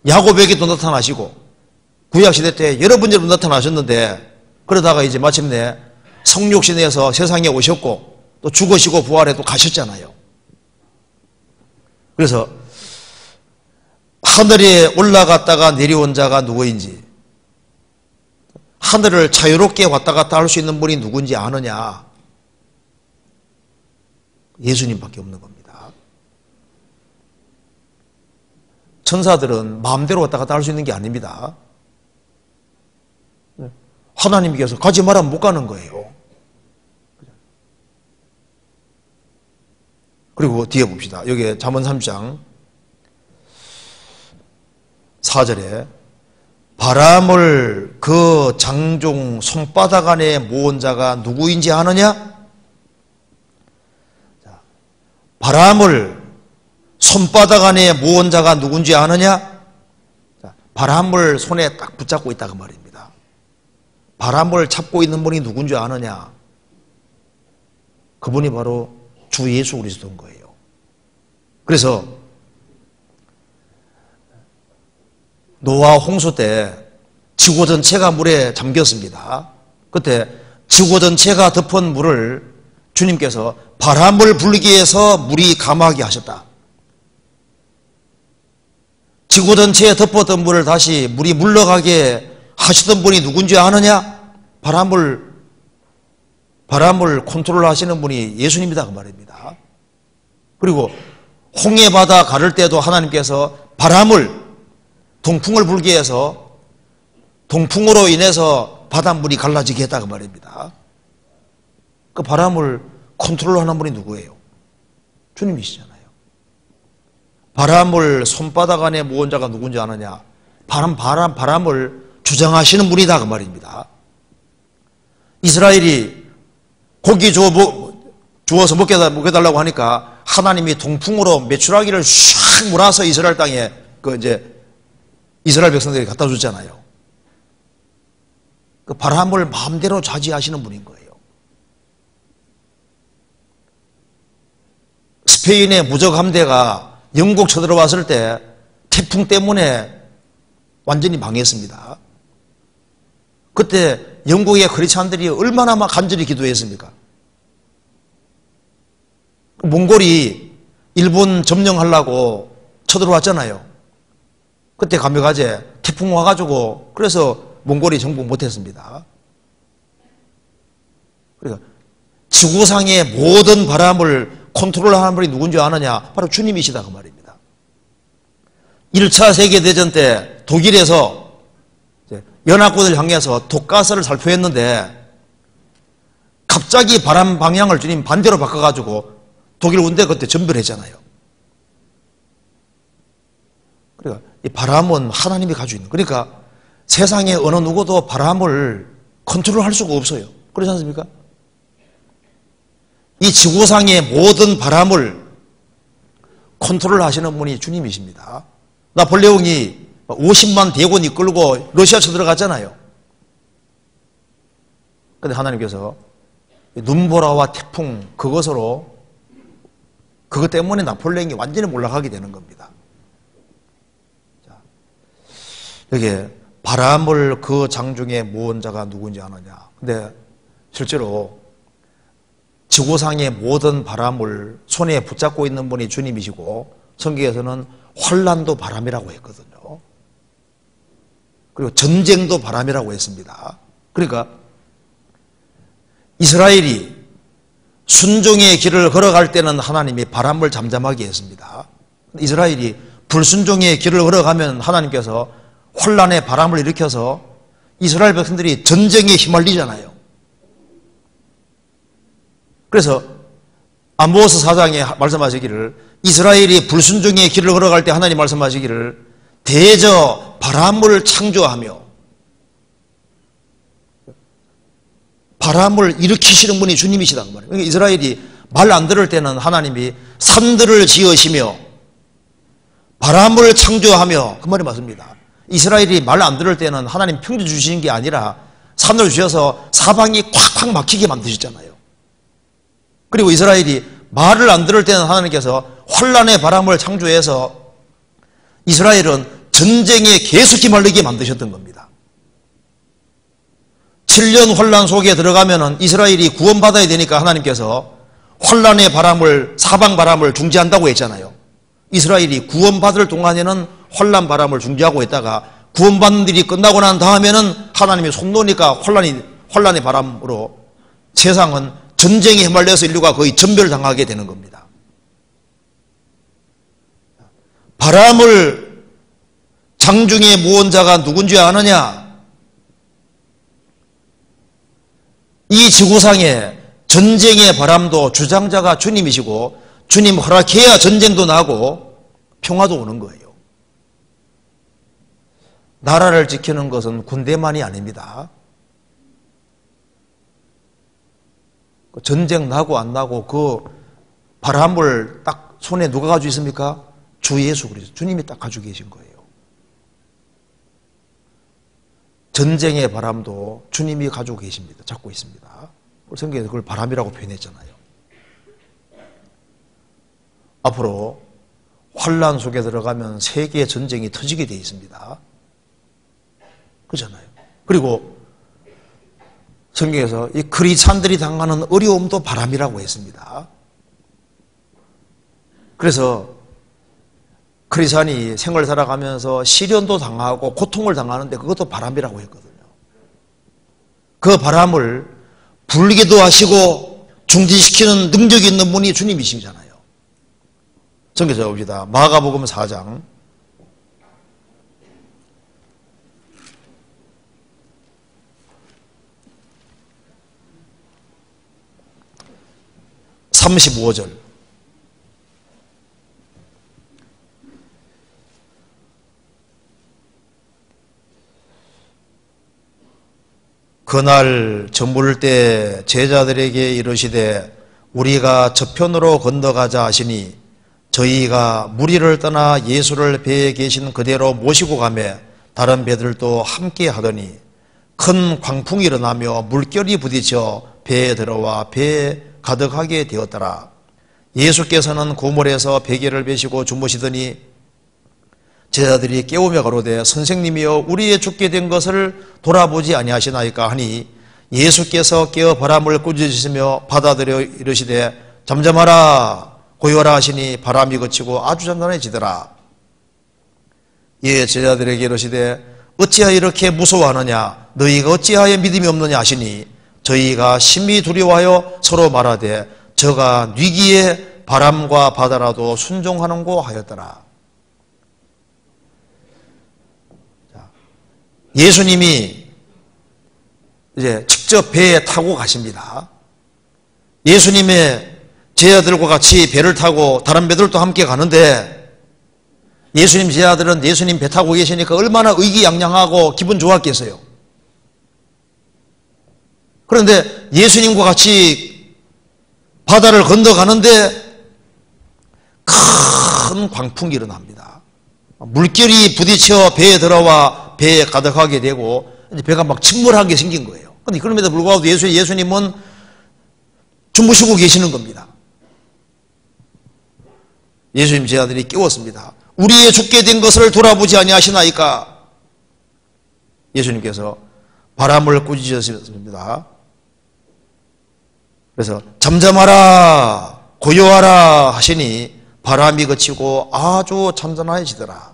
야곱에게도 나타나시고 구약시대 때 여러 번 나타나셨는데, 그러다가 이제 마침내 성육신에서 세상에 오셨고 또 죽으시고 부활해 또 가셨잖아요. 그래서 하늘에 올라갔다가 내려온 자가 누구인지, 하늘을 자유롭게 왔다 갔다 할 수 있는 분이 누군지 아느냐? 예수님밖에 없는 겁니다. 천사들은 마음대로 왔다 갔다 할 수 있는 게 아닙니다. 하나님께서 가지 말하면 못 가는 거예요. 그리고 뒤에 봅시다. 여기 잠언 3장 4절에 바람을 그 장종 손바닥 안에 모은 자가 누구인지 아느냐? 바람을 손바닥 안에 모은 자가 누군지 아느냐? 바람을 손에 딱 붙잡고 있다 그 말입니다. 바람을 잡고 있는 분이 누군지 아느냐? 그분이 바로 주 예수 그리스도인 거예요. 그래서 노아 홍수 때 지구 전체가 물에 잠겼습니다. 그때 지구 전체가 덮은 물을 주님께서 바람을 불게 해서 물이 감하게 하셨다. 지구 전체에 덮었던 물을 다시 물이 물러가게 하시던 분이 누군지 아느냐? 바람을 컨트롤 하시는 분이 예수님이다 그 말입니다. 그리고 홍해 바다 가를 때도 하나님께서 동풍을 불게 해서 동풍으로 인해서 바닷물이 갈라지게 했다 그 말입니다. 그 바람을 컨트롤하는 분이 누구예요? 주님이시잖아요. 바람을 손바닥 안에 모은 자가 누군지 아느냐? 바람을 주장하시는 분이다 그 말입니다. 이스라엘이 고기 주워서 먹여달라고 하니까 하나님이 동풍으로 메추라기를 샥 몰아서 이스라엘 땅에 이스라엘 백성들이 갖다 줬잖아요. 그 바람을 마음대로 좌지하시는 분인 거예요. 스페인의 무적 함대가 영국 쳐들어왔을 때 태풍 때문에 완전히 망했습니다. 그때 영국의 크리스찬들이 얼마나 막 간절히 기도했습니까? 몽골이 일본 점령하려고 쳐들어왔잖아요. 그때 감명하제 태풍 와가지고 그래서 몽골이 정복 못했습니다. 그러니까 지구상의 모든 바람을 컨트롤하는 분이 누군지 아느냐? 바로 주님이시다 그 말입니다. 1차 세계대전 때 독일에서 연합군을 향해서 독가스를 살포했는데 갑자기 바람 방향을 주님 반대로 바꿔가지고 독일 군대 그때 전멸했잖아요. 그러니까 이 바람은 하나님이 가지고 있는, 그러니까 세상에 어느 누구도 바람을 컨트롤할 수가 없어요. 그렇지 않습니까? 이 지구상의 모든 바람을 컨트롤 하시는 분이 주님이십니다. 나폴레옹이 50만 대군 이끌고 러시아 쳐들어갔잖아요. 그런데 하나님께서 눈보라와 태풍 그것 때문에 나폴레옹이 완전히 몰락하게 되는 겁니다. 자, 여기에 바람을 그 장중에 모은 자가 누군지 아느냐. 근데 실제로 지구상의 모든 바람을 손에 붙잡고 있는 분이 주님이시고 성경에서는 환란도 바람이라고 했거든요. 그리고 전쟁도 바람이라고 했습니다. 그러니까 이스라엘이 순종의 길을 걸어갈 때는 하나님이 바람을 잠잠하게 했습니다. 이스라엘이 불순종의 길을 걸어가면 하나님께서 환란의 바람을 일으켜서 이스라엘 백성들이 전쟁에 휘말리잖아요. 그래서 아모스 4장에 말씀하시기를 이스라엘이 불순종의 길을 걸어갈 때 하나님 말씀하시기를 대저 바람을 창조하며 바람을 일으키시는 분이 주님이시단 말이에요. 그러니까 이스라엘이 말 안 들을 때는 하나님이 산들을 지으시며 바람을 창조하며 그 말이 맞습니다. 이스라엘이 말 안 들을 때는 하나님 평지 주시는 게 아니라 산을 주셔서 사방이 콱콱 막히게 만드셨잖아요. 그리고 이스라엘이 말을 안 들을 때는 하나님께서 환란의 바람을 창조해서 이스라엘은 전쟁에 계속 휘말리게 만드셨던 겁니다. 7년 환란 속에 들어가면은 이스라엘이 구원받아야 되니까 하나님께서 환란의 바람을, 사방 바람을 중지한다고 했잖아요. 이스라엘이 구원받을 동안에는 환란 바람을 중지하고 있다가 구원받는 일이 끝나고 난 다음에는 하나님이 손 놓으니까 환란의 바람으로 세상은 전쟁에 휘말려서 인류가 거의 전멸당하게 되는 겁니다. 바람을 장중에 모은 자가 누군지 아느냐? 이 지구상에 전쟁의 바람도 주장자가 주님이시고 주님 허락해야 전쟁도 나고 평화도 오는 거예요. 나라를 지키는 것은 군대만이 아닙니다. 전쟁 나고 안 나고 그 바람을 딱 손에 누가 가지고 있습니까? 주 예수 그리스도 주님이 딱 가지고 계신 거예요. 전쟁의 바람도 주님이 가지고 계십니다. 잡고 있습니다. 성경에서 그걸 바람이라고 표현했잖아요. 앞으로 환란 속에 들어가면 세계의 전쟁이 터지게 되어 있습니다. 그렇잖아요. 그리고 성경에서 이 크리스찬들이 당하는 어려움도 바람이라고 했습니다. 그래서 크리스찬이 생을 살아가면서 시련도 당하고 고통을 당하는데 그것도 바람이라고 했거든요. 그 바람을 불기도 하시고 중지시키는 능력이 있는 분이 주님이시잖아요. 성경에 봅시다. 마가복음 4장 35절 그날 저물 때 제자들에게 이르시되 우리가 저편으로 건너가자 하시니 저희가 무리를 떠나 예수를 배에 계신 그대로 모시고 가매 다른 배들도 함께 하더니 큰 광풍이 일어나며 물결이 부딪혀 배에 들어와 배에 가득하게 되었더라. 예수께서는 고물에서 베개를 베시고 주무시더니 제자들이 깨우며 가로되 선생님이여 우리의 죽게 된 것을 돌아보지 아니하시나이까 하니 예수께서 깨어 바람을 꾸짖으시며 바다들여 이르시되 잠잠하라 고요하라 하시니 바람이 그치고 아주 잔잔해지더라. 예 제자들에게 이르시되 어찌하여 이렇게 무서워하느냐 너희가 어찌하여 믿음이 없느냐 하시니 저희가 심히 두려워하여 서로 말하되 저가 뉘기에 바람과 바다라도 순종하는고 하였더라. 예수님이 이제 직접 배에 타고 가십니다. 예수님의 제자들과 같이 배를 타고 다른 배들도 함께 가는데 예수님 제자들은 예수님 배 타고 계시니까 얼마나 의기양양하고 기분 좋았겠어요. 그런데 예수님과 같이 바다를 건너가는데 큰 광풍이 일어납니다. 물결이 부딪혀 배에 들어와 배에 가득하게 되고 배가 막 침몰하게 생긴 거예요. 그런데 그럼에도 불구하고 예수님은 주무시고 계시는 겁니다. 예수님 제자들이 깨웠습니다. 우리의 죽게 된 것을 돌아보지 아니하시나이까. 예수님께서 바람을 꾸짖으셨습니다. 그래서 잠잠하라 고요하라 하시니 바람이 그치고 아주 잔잔해지더라.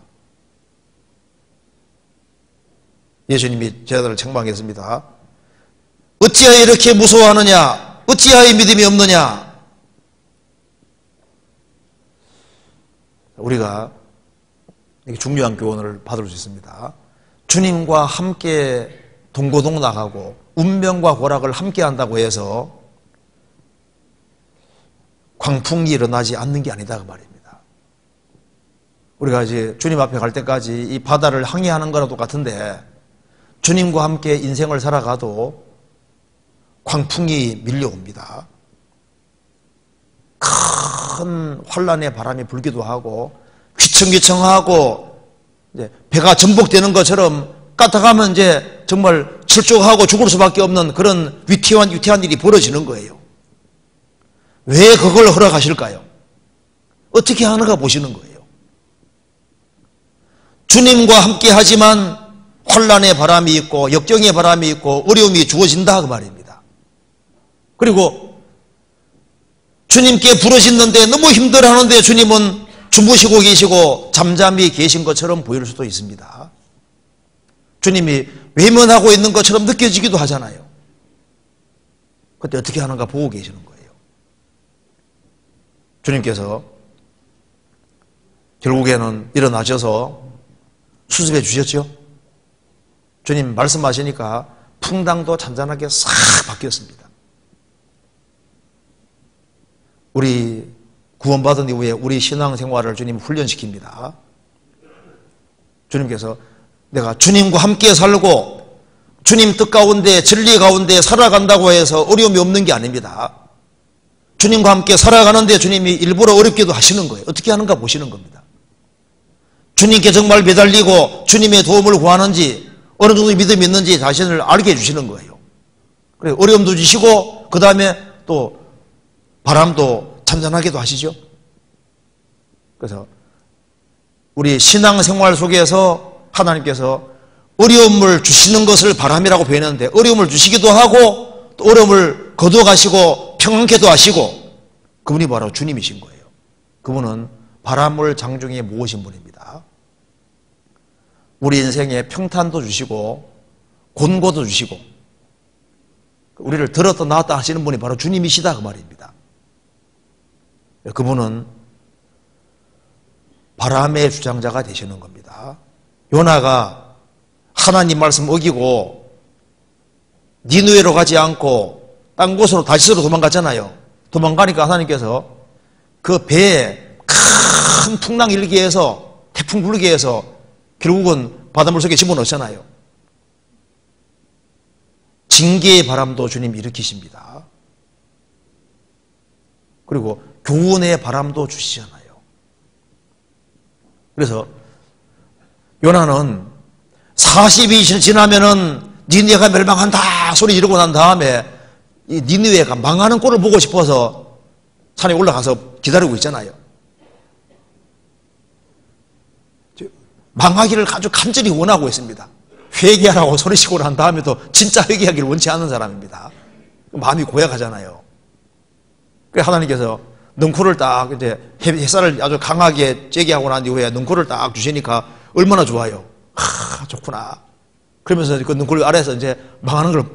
예수님이 제자들을 책망했습니다. 어찌하여 이렇게 무서워하느냐 어찌하여 믿음이 없느냐. 우리가 중요한 교훈을 받을 수 있습니다. 주님과 함께 동고동 나가고 운명과 고락을 함께 한다고 해서 광풍이 일어나지 않는 게 아니다 그 말입니다. 우리가 이제 주님 앞에 갈 때까지 이 바다를 항해하는 거랑 똑같은데 주님과 함께 인생을 살아가도 광풍이 밀려옵니다. 큰 환란의 바람이 불기도 하고 휘청휘청하고 이제 배가 전복되는 것처럼 까딱하면 이제 정말 철쭉하고 죽을 수밖에 없는 그런 위태한 일이 벌어지는 거예요. 왜 그걸 허락하실까요? 어떻게 하는가 보시는 거예요. 주님과 함께 하지만 환란의 바람이 있고 역경의 바람이 있고 어려움이 주어진다 그 말입니다. 그리고 주님께 부르짖는데 너무 힘들어하는데 주님은 주무시고 계시고 잠잠히 계신 것처럼 보일 수도 있습니다. 주님이 외면하고 있는 것처럼 느껴지기도 하잖아요. 그때 어떻게 하는가 보고 계시는 거예요. 주님께서 결국에는 일어나셔서 수습해 주셨죠. 주님 말씀하시니까 풍랑도 잔잔하게 싹 바뀌었습니다. 우리 구원받은 이후에 우리 신앙생활을 주님 훈련시킵니다. 주님께서 내가 주님과 함께 살고 주님 뜻 가운데 진리 가운데 살아간다고 해서 어려움이 없는 게 아닙니다. 주님과 함께 살아가는데 주님이 일부러 어렵게도 하시는 거예요. 어떻게 하는가 보시는 겁니다. 주님께 정말 매달리고 주님의 도움을 구하는지 어느 정도 믿음이 있는지 자신을 알게 해주시는 거예요. 그래 어려움도 주시고 그 다음에 또 바람도 잔잔하게도 하시죠. 그래서 우리 신앙생활 속에서 하나님께서 어려움을 주시는 것을 바람이라고 표현했는데 어려움을 주시기도 하고 또 어려움을 거둬가시고 평안케도 하시고 그분이 바로 주님이신 거예요. 그분은 바람을 장중에 모으신 분입니다. 우리 인생에 평탄도 주시고 곤고도 주시고 우리를 들었다 놨다 하시는 분이 바로 주님이시다 그 말입니다. 그분은 바람의 주장자가 되시는 겁니다. 요나가 하나님 말씀 어기고 니느웨로 가지 않고 딴 곳으로 다시스로 도망갔잖아요. 도망가니까 하나님께서 그 배에 큰 풍랑 일게 해서 태풍 불게 해서 결국은 바닷물 속에 집어넣었잖아요. 징계의 바람도 주님이 일으키십니다. 그리고 교훈의 바람도 주시잖아요. 그래서 요나는 40이 지나면은 니느웨가 멸망한다 소리 지르고 난 다음에 이 니느웨가 망하는 꼴을 보고 싶어서 산에 올라가서 기다리고 있잖아요. 망하기를 아주 간절히 원하고 있습니다. 회개하라고 소리치고 난 다음에도 진짜 회개하기를 원치 않는 사람입니다. 마음이 고약하잖아요. 그래서 하나님께서 능쿨을 딱 이제 햇살을 아주 강하게 쬐게 하고 난 이후에 능쿨을 딱 주시니까 얼마나 좋아요. 좋구나. 그러면서 그 능쿨 아래에서 이제 망하는 걸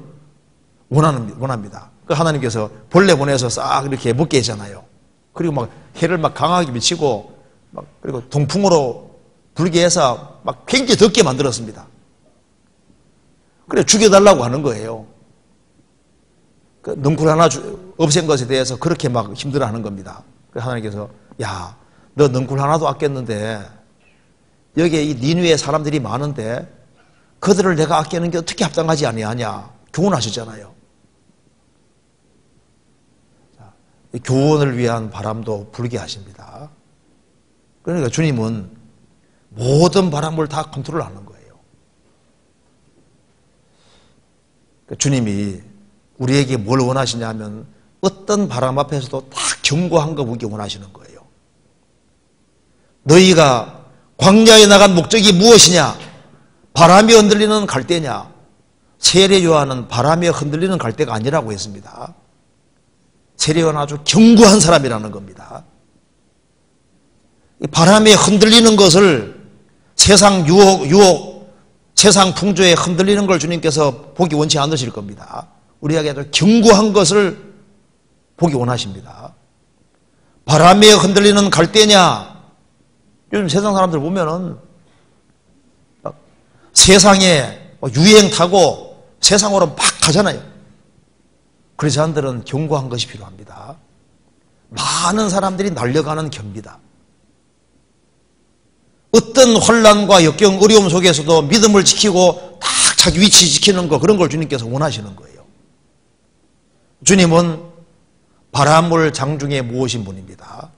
원합니다. 그 하나님께서 벌레 보내서 싹 이렇게 먹게 했잖아요. 그리고 막 해를 막 강하게 비치고 막 그리고 동풍으로 불게 해서 막 굉장히 덥게 만들었습니다. 그래 죽여달라고 하는 거예요. 그 능쿨 하나 없앤 것에 대해서 그렇게 막 힘들어하는 겁니다. 그래서 하나님께서 야, 너 능쿨 하나도 아꼈는데 여기에 이 니느웨 사람들이 많은데 그들을 내가 아끼는 게 어떻게 합당하지 아니하냐 교훈하셨잖아요. 이 교훈을 위한 바람도 불게 하십니다. 그러니까 주님은 모든 바람을 다 컨트롤하는 거예요. 그러니까 주님이 우리에게 뭘 원하시냐면 어떤 바람 앞에서도 다 견고한 거 보기 원하시는 거예요. 너희가 광야에 나간 목적이 무엇이냐? 바람이 흔들리는 갈대냐? 세례 요한은 바람에 흔들리는 갈대가 아니라고 했습니다. 세례 요한은 아주 견고한 사람이라는 겁니다. 바람에 흔들리는 것을 세상 유혹, 세상 풍조에 흔들리는 걸 주님께서 보기 원치 않으실 겁니다. 우리에게 아주 견고한 것을 보기 원하십니다. 바람에 흔들리는 갈대냐? 요즘 세상 사람들 보면은 세상에 유행 타고 세상으로 막 가잖아요. 그래서 사람들은 견고한 것이 필요합니다. 많은 사람들이 날려가는 견비다. 어떤 혼란과 역경, 어려움 속에서도 믿음을 지키고 딱 자기 위치 지키는 거, 그런 걸 주님께서 원하시는 거예요. 주님은 바람을 장중에 모으신 분입니다.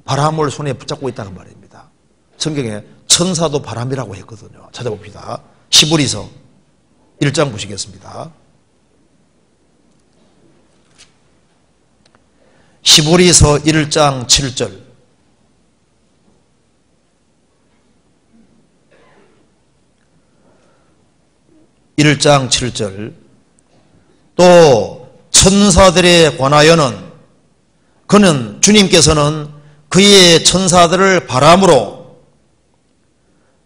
바람을 손에 붙잡고 있다는 말입니다. 성경에 천사도 바람이라고 했거든요. 찾아봅시다. 히브리서 1장 보시겠습니다. 히브리서 1장 7절. (1장 7절) 또 천사들에 관하여는 그는 주님께서는 그의 천사들을 바람으로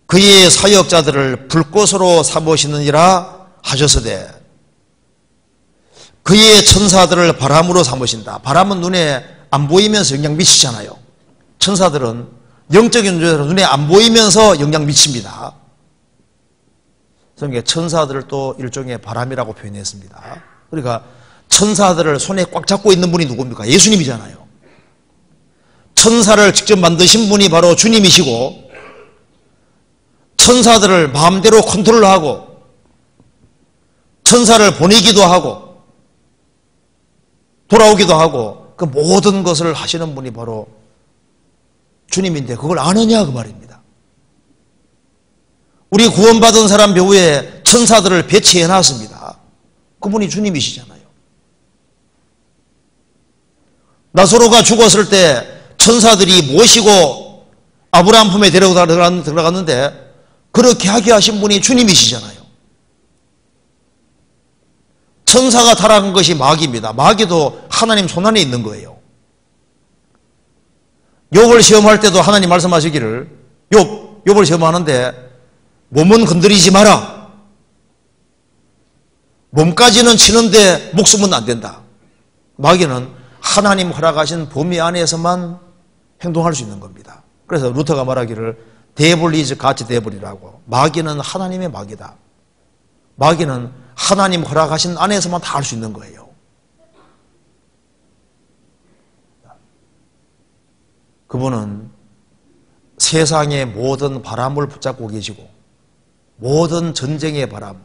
그의 사역자들을 불꽃으로 삼으시느니라 하셨으되 그의 천사들을 바람으로 삼으신다. 바람은 눈에 안 보이면서 영향 미치잖아요. 천사들은 영적인 존재로 눈에 안 보이면서 영향 미칩니다. 성경에 천사들을 또 일종의 바람이라고 표현했습니다. 그러니까 천사들을 손에 꽉 잡고 있는 분이 누굽니까? 예수님이잖아요. 천사를 직접 만드신 분이 바로 주님이시고 천사들을 마음대로 컨트롤하고 천사를 보내기도 하고 돌아오기도 하고 그 모든 것을 하시는 분이 바로 주님인데 그걸 아느냐 그 말입니다. 우리 구원받은 사람 배후에 천사들을 배치해 놨습니다. 그분이 주님이시잖아요. 나사로가 죽었을 때 천사들이 모시고 아브라함 품에 들어갔는데 그렇게 하게 하신 분이 주님이시잖아요. 천사가 타락한 것이 마귀입니다. 마귀도 하나님 손안에 있는 거예요. 욥을 시험할 때도 하나님 말씀하시기를 욥을 시험하는데 몸은 건드리지 마라. 몸까지는 치는데 목숨은 안 된다. 마귀는 하나님 허락하신 범위 안에서만 행동할 수 있는 겁니다. 그래서 루터가 말하기를 데블 이즈 가치 데블이라고. 마귀는 하나님의 마귀다. 마귀는 하나님 허락하신 안에서만 다 할 수 있는 거예요. 그분은 세상의 모든 바람을 붙잡고 계시고 모든 전쟁의 바람,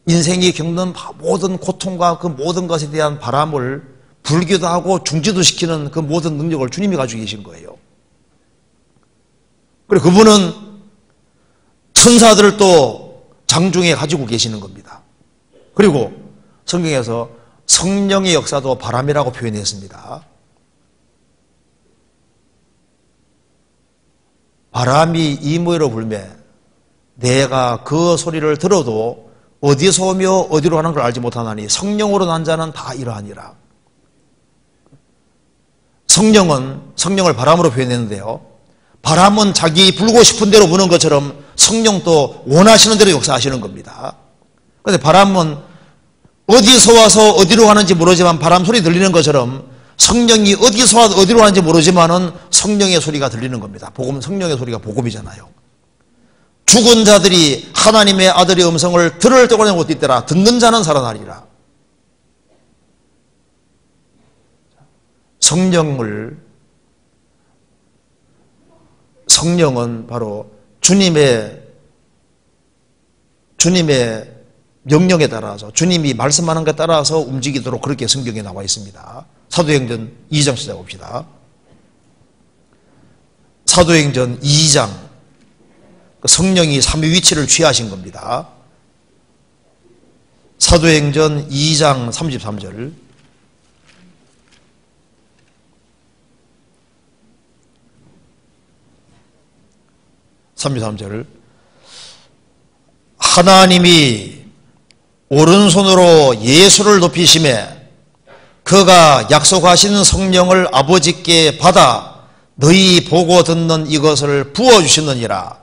인생이 겪는 모든 고통과 그 모든 것에 대한 바람을 불기도 하고 중지도 시키는 그 모든 능력을 주님이 가지고 계신 거예요. 그리고 그분은 천사들을 또 장중에 가지고 계시는 겁니다. 그리고 성경에서 성령의 역사도 바람이라고 표현했습니다. 바람이 이모로 불매 내가 그 소리를 들어도 어디서 오며 어디로 가는 걸 알지 못하나니 성령으로 난 자는 다 이러하니라. 성령을 바람으로 표현했는데요. 바람은 자기 불고 싶은 대로 부는 것처럼 성령도 원하시는 대로 역사하시는 겁니다. 그런데 바람은 어디서 와서 어디로 가는지 모르지만 바람 소리 들리는 것처럼 성령이 어디서 와서 어디로 가는지 모르지만은 성령의 소리가 들리는 겁니다. 성령의 소리가 복음이잖아요. 죽은 자들이 하나님의 아들의 음성을 들을 때고 못 듣더라. 듣는 자는 살아나리라. 성령은 바로 주님의 명령에 따라서 주님이 말씀하는 것에 따라서 움직이도록 그렇게 성경에 나와 있습니다. 사도행전 2장 찾아봅시다. 사도행전 2장 성령이 삼위위치를 취하신 겁니다. 사도행전 2장 33절 33절 하나님이 오른손으로 예수를 높이심에 그가 약속하신 성령을 아버지께 받아 너희 보고 듣는 이것을 부어주시느니라.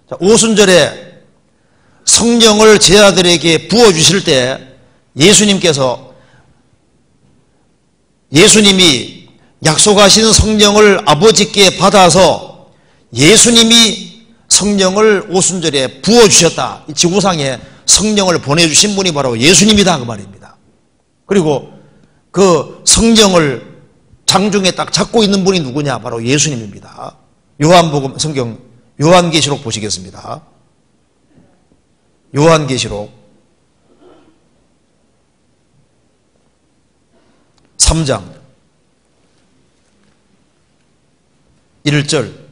5순절에 성령을 제 아들에게 부어주실 때 예수님이 약속하신 성령을 아버지께 받아서 예수님이 성령을 5순절에 부어주셨다. 이 지구상에 성령을 보내주신 분이 바로 예수님이다 그 말입니다. 그리고 그 성령을 장중에 딱 잡고 있는 분이 누구냐? 바로 예수님입니다. 요한복음 성경 요한계시록 보시겠습니다. 요한계시록 3장 1절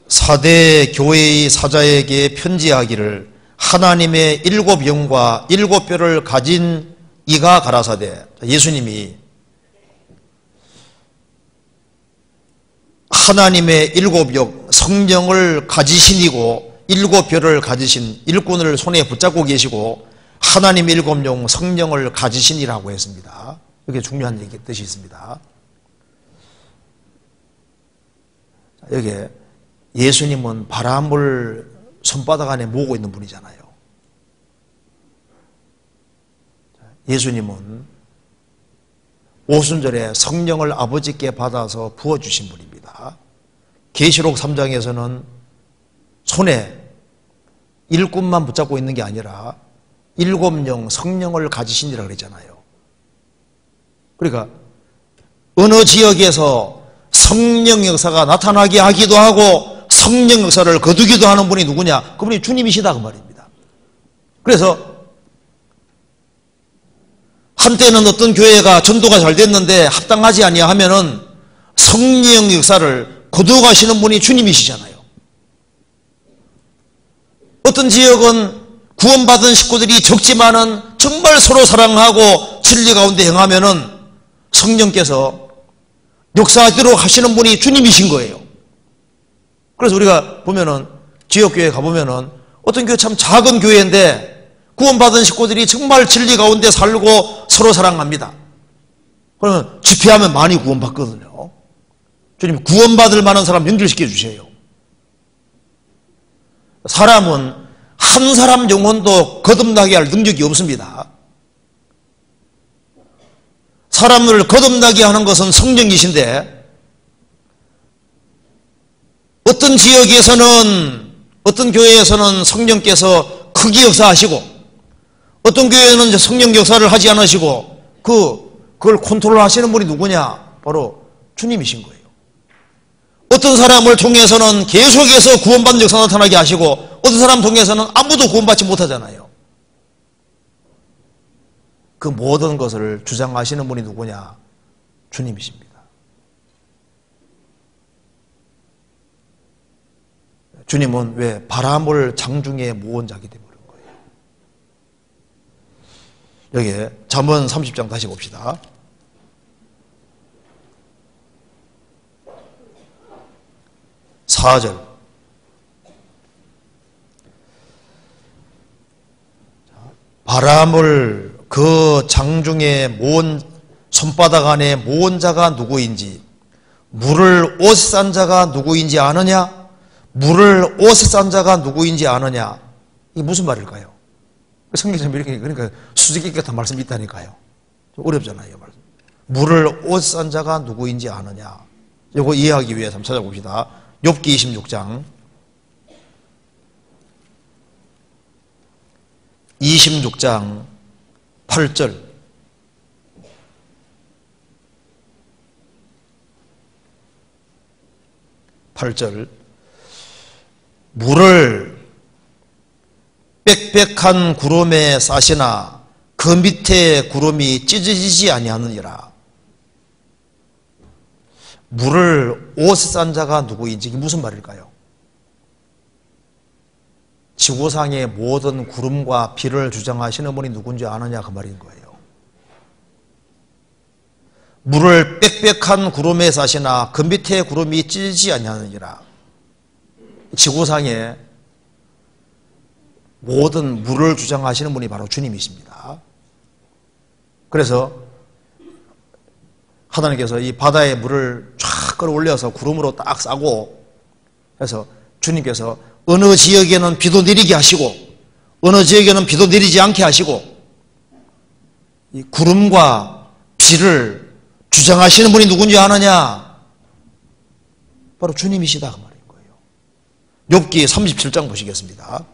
사대 교회의 사자에게 편지하기를 하나님의 7영과 7뼈를 가진 이가 가라사대. 예수님이 하나님의 7영 성령을 가지신 이고 7뼈를 가지신 일꾼을 손에 붙잡고 계시고 하나님의 7영 성령을 가지신 이라고 했습니다. 이게 중요한 뜻이 있습니다. 여기에 예수님은 바람을 손바닥 안에 모으고 있는 분이잖아요. 예수님은 오순절에 성령을 아버지께 받아서 부어주신 분입니다. 계시록 3장에서는 손에 일꾼만 붙잡고 있는 게 아니라 7영 성령을 가지신이라 그랬잖아요. 그러니까 어느 지역에서 성령 역사가 나타나게 하기도 하고 성령 역사를 거두기도 하는 분이 누구냐? 그분이 주님이시다 그 말입니다. 그래서 한때는 어떤 교회가 전도가 잘 됐는데 합당하지 아니하면은 성령 역사를 거두가시는 분이 주님이시잖아요. 어떤 지역은 구원받은 식구들이 적지만은 정말 서로 사랑하고 진리 가운데 행하면은 성령께서 역사하도록 하시는 분이 주님이신 거예요. 그래서 우리가 보면은 지역교회 가보면은 어떤 교회 참 작은 교회인데 구원받은 식구들이 정말 진리 가운데 살고 서로 사랑합니다. 그러면 집회하면 많이 구원받거든요. 주님 구원받을 만한 사람 연결시켜 주세요. 사람은 한 사람 영혼도 거듭나게 할 능력이 없습니다. 사람을 거듭나게 하는 것은 성령이신데 어떤 지역에서는 어떤 교회에서는 성령께서 크게 역사하시고 어떤 교회는 성령 역사를 하지 않으시고 그걸 컨트롤 하시는 분이 누구냐? 바로 주님이신 거예요. 어떤 사람을 통해서는 계속해서 구원받는 역사 나타나게 하시고 어떤 사람 통해서는 아무도 구원받지 못하잖아요. 그 모든 것을 주장하시는 분이 누구냐? 주님이십니다. 주님은 왜 바람을 장중에 모은 자기 때문에 그런 거예요. 여기에 잠언 30장 다시 봅시다. (4절) 바람을 그 장중에 모은 손바닥 안에 모은 자가 누구인지 물을 옷에 싼 자가 누구인지 아느냐? 물을 옷에 싼 자가 누구인지 아느냐? 이게 무슨 말일까요? 성경에서 이렇게 그러니까 수수께끼 같은 말씀이 있다니까요. 좀 어렵잖아요. 물을 옷에 싼 자가 누구인지 아느냐? 이거 이해하기 위해서 한번 찾아봅시다. 욥기 26장 8절 8절 물을 빽빽한 구름에 싸시나 그 밑에 구름이 찢어지지 아니하느니라. 물을 옷에 싼 자가 누구인지 이게 무슨 말일까요? 지구상의 모든 구름과 비를 주장하시는 분이 누군지 아느냐 그 말인 거예요. 물을 빽빽한 구름에 싸시나 그 밑에 구름이 찢지 아니하느니라. 지구상의 모든 물을 주장하시는 분이 바로 주님이십니다. 그래서 하나님께서 이 바다의 물을 쫙 끌어올려서 구름으로 딱 싸고 해서 주님께서 어느 지역에는 비도 내리게 하시고 어느 지역에는 비도 내리지 않게 하시고 이 구름과 비를 주장하시는 분이 누군지 아느냐? 바로 주님이시다 그 말인 거예요. 욥기 37장 보시겠습니다.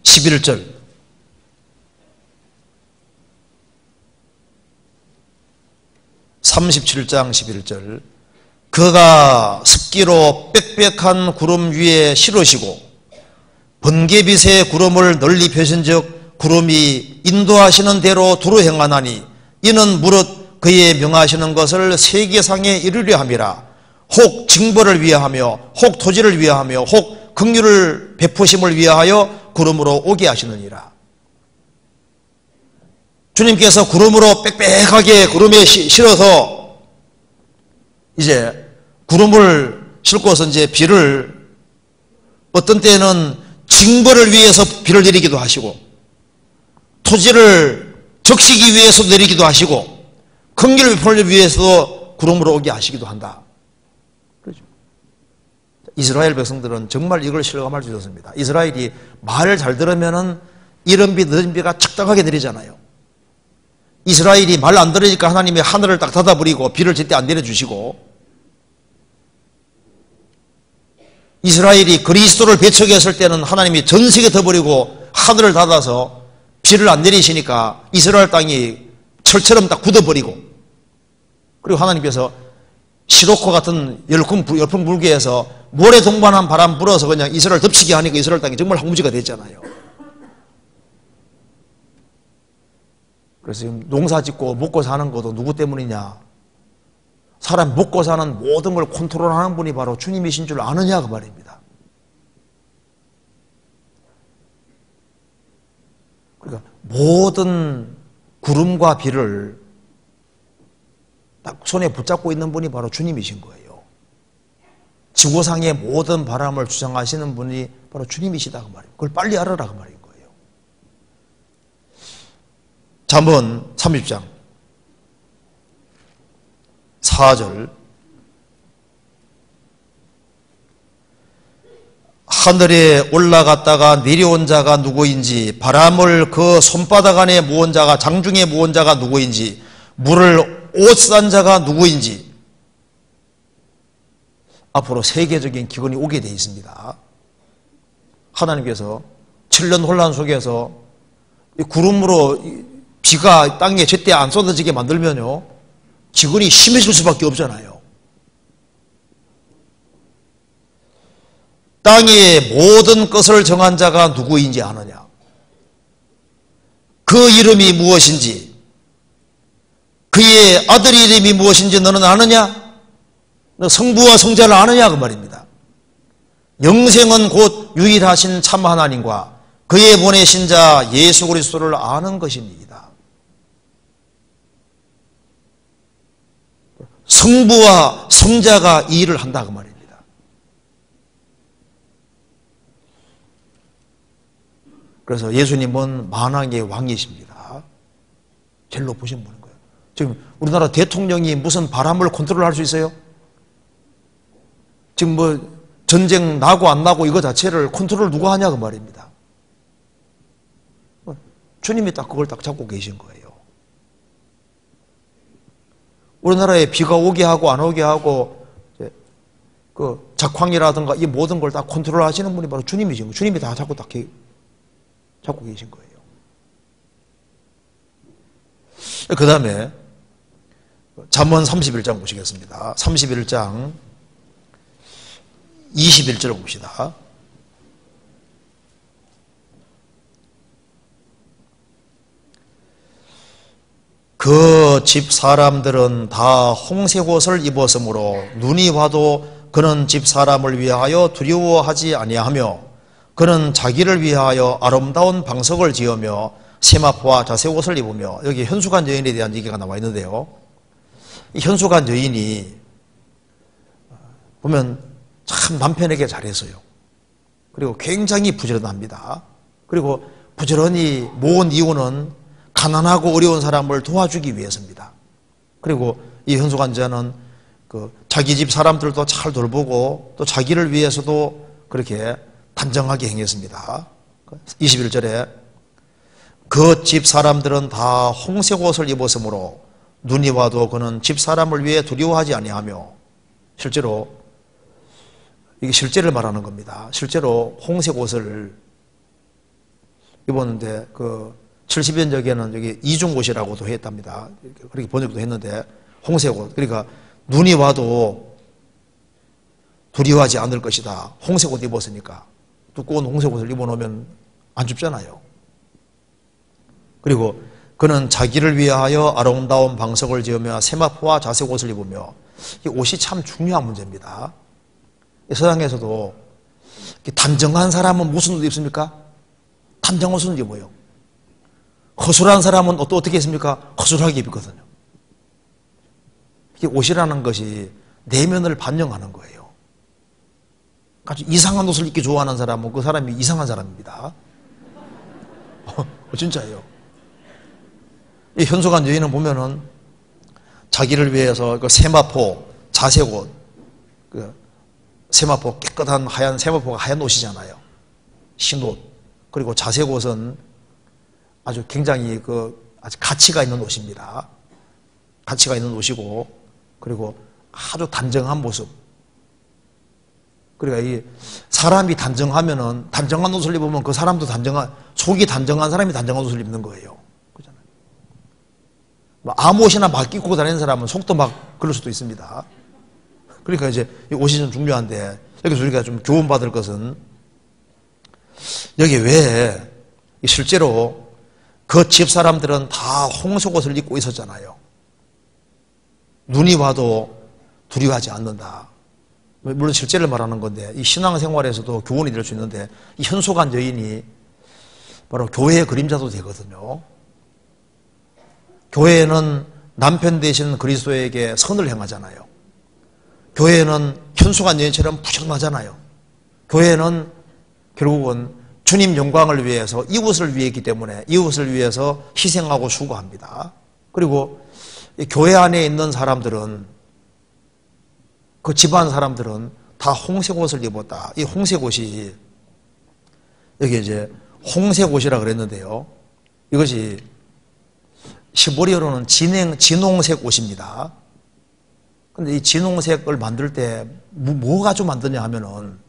11절 37장 11절 그가 습기로 빽빽한 구름 위에 실으시고 번개빛의 구름을 널리 펴신즉 구름이 인도하시는 대로 두루 행하나니 이는 무릇 그의 명하시는 것을 세계상에 이루려 함이라. 혹 징벌을 위하며 혹 토지를 위하며 혹 긍휼을 베푸심을 위하여 구름으로 오게 하시느니라. 주님께서 구름으로 빽빽하게 구름에 실어서 이제 구름을 싣고서 이제 비를 어떤 때는 징벌을 위해서 비를 내리기도 하시고 토지를 적시기 위해서 내리기도 하시고 긍휼을 베풀기 위해서도 구름으로 오게 하시기도 한다. 그렇죠? 이스라엘 백성들은 정말 이걸 실감할 수 있었습니다. 이스라엘이 말을 잘 들으면은 이른 비 늦은 비가 적당하게 내리잖아요. 이스라엘이 말 안 들으니까 하나님이 하늘을 딱 닫아버리고 비를 제때 안 내려주시고 이스라엘이 그리스도를 배척했을 때는 하나님이 전 세계 덮어버리고 하늘을 닫아서 비를 안 내리시니까 이스라엘 땅이 철처럼 딱 굳어버리고 그리고 하나님께서 시로코 같은 열풍 불게 해서 모래 동반한 바람 불어서 그냥 이스라엘 덮치게 하니까 이스라엘 땅이 정말 황무지가 됐잖아요. 그래서 지금 농사 짓고 먹고 사는 것도 누구 때문이냐? 사람 먹고 사는 모든 걸 컨트롤하는 분이 바로 주님이신 줄 아느냐 그 말입니다. 그러니까 모든 구름과 비를 딱 손에 붙잡고 있는 분이 바로 주님이신 거예요. 지구상의 모든 바람을 주장하시는 분이 바로 주님이시다 그 말이에요. 그걸 빨리 알아라 그 말인 거예요. 잠언 30장 4절 하늘에 올라갔다가 내려온 자가 누구인지 바람을 그 손바닥 안에 모은 자가 장중에 모은 자가 누구인지 물을 옷 싼 자가 누구인지 앞으로 세계적인 기근이 오게 되어 있습니다. 하나님께서 7년 혼란 속에서 구름으로 비가 땅에 제때 안 쏟아지게 만들면요, 기근이 심해질 수밖에 없잖아요. 땅의 모든 것을 정한 자가 누구인지 아느냐? 그 이름이 무엇인지, 그의 아들 이름이 무엇인지 너는 아느냐? 너 성부와 성자를 아느냐? 그 말입니다. 영생은 곧 유일하신 참 하나님과 그의 보내신 자 예수 그리스도를 아는 것입니다. 성부와 성자가 이 일을 한다 그 말입니다. 그래서 예수님은 만왕의 왕이십니다. 제일 높으신 분인 거예요. 지금 우리나라 대통령이 무슨 바람을 컨트롤할 수 있어요? 지금 뭐 전쟁 나고 안 나고 이거 자체를 컨트롤 누가 하냐 그 말입니다. 주님이 딱 그걸 딱 잡고 계신 거예요. 우리나라에 비가 오게 하고 안 오게 하고 그 작황이라든가 이 모든 걸 다 컨트롤 하시는 분이 바로 주님이죠. 주님이 다 잡고 딱 잡고 계신 거예요. 그 다음에 잠언 31장 보시겠습니다. 31장 21절 봅시다. 그 집 사람들은 다 홍색 옷을 입었으므로 눈이 와도 그는 집 사람을 위하여 두려워하지 아니하며 그는 자기를 위하여 아름다운 방석을 지으며 세마포와 자색옷을 입으며, 여기 현수간 여인에 대한 얘기가 나와 있는데요, 이 현수간 여인이 보면 참 남편에게 잘했어요. 그리고 굉장히 부지런합니다. 그리고 부지런히 모은 이유는 가난하고 어려운 사람을 도와주기 위해서입니다. 그리고 이 현수간 여자는 그 자기 집 사람들도 잘 돌보고 또 자기를 위해서도 그렇게 단정하게 행했습니다. 21절에 그 집 사람들은 다 홍색 옷을 입었으므로 눈이 와도 그는 집 사람을 위해 두려워하지 아니하며, 실제로 이게 실제를 말하는 겁니다. 실제로 홍색 옷을 입었는데 그 70년적에는 여기 이중옷이라고도 했답니다. 그렇게 번역도 했는데 홍색 옷, 그러니까 눈이 와도 두려워하지 않을 것이다. 홍색 옷 입었으니까. 두꺼운 홍색 옷을 입어놓으면 안 춥잖아요. 그리고 그는 자기를 위하여 아름다운 방석을 지으며 세마포와 자색옷을 입으며, 이 옷이 참 중요한 문제입니다. 서양에서도 단정한 사람은 무슨 옷 입습니까? 단정한 옷을 입어요. 허술한 사람은 또 어떻게 입습니까? 허술하게 입거든요. 이게 옷이라는 것이 내면을 반영하는 거예요. 아주 이상한 옷을 입기 좋아하는 사람은 그 사람이 이상한 사람입니다. 진짜예요. 이 현수간 여인은 보면은 자기를 위해서 그 세마포, 자색옷, 그 세마포, 깨끗한 하얀 세마포가 하얀 옷이잖아요. 흰옷. 그리고 자색옷은 아주 굉장히 아주 가치가 있는 옷입니다. 가치가 있는 옷이고, 그리고 아주 단정한 모습. 그러니까 이 사람이 단정하면은, 단정한 옷을 입으면 그 사람도 속이 단정한 사람이 단정한 옷을 입는 거예요. 그렇잖아요. 아무 옷이나 막 입고 다니는 사람은 속도 막 그럴 수도 있습니다. 그러니까 이제 이 옷이 좀 중요한데, 여기서 우리가 좀 교훈받을 것은, 여기 왜 실제로 그 집 사람들은 다 홍색 옷을 입고 있었잖아요. 눈이 와도 두려워하지 않는다. 물론 실제를 말하는 건데, 이 신앙생활에서도 교훈이 될 수 있는데, 이 현수간 여인이 바로 교회의 그림자도 되거든요. 교회는 남편 되신 그리스도에게 선을 행하잖아요. 교회는 현수간 여인처럼 부정하잖아요. 교회는 결국은 주님 영광을 위해서, 이웃을 위했기 때문에 이웃을 위해서 희생하고 수고합니다. 그리고 교회 안에 있는 사람들은, 그 집안 사람들은 다 홍색 옷을 입었다. 이 홍색 옷이, 여기 이제 홍색 옷이라 그랬는데요, 이것이 시보리어로는 진홍색 옷입니다. 근데 이 진홍색을 만들 때 뭐 가지고 만드냐 하면은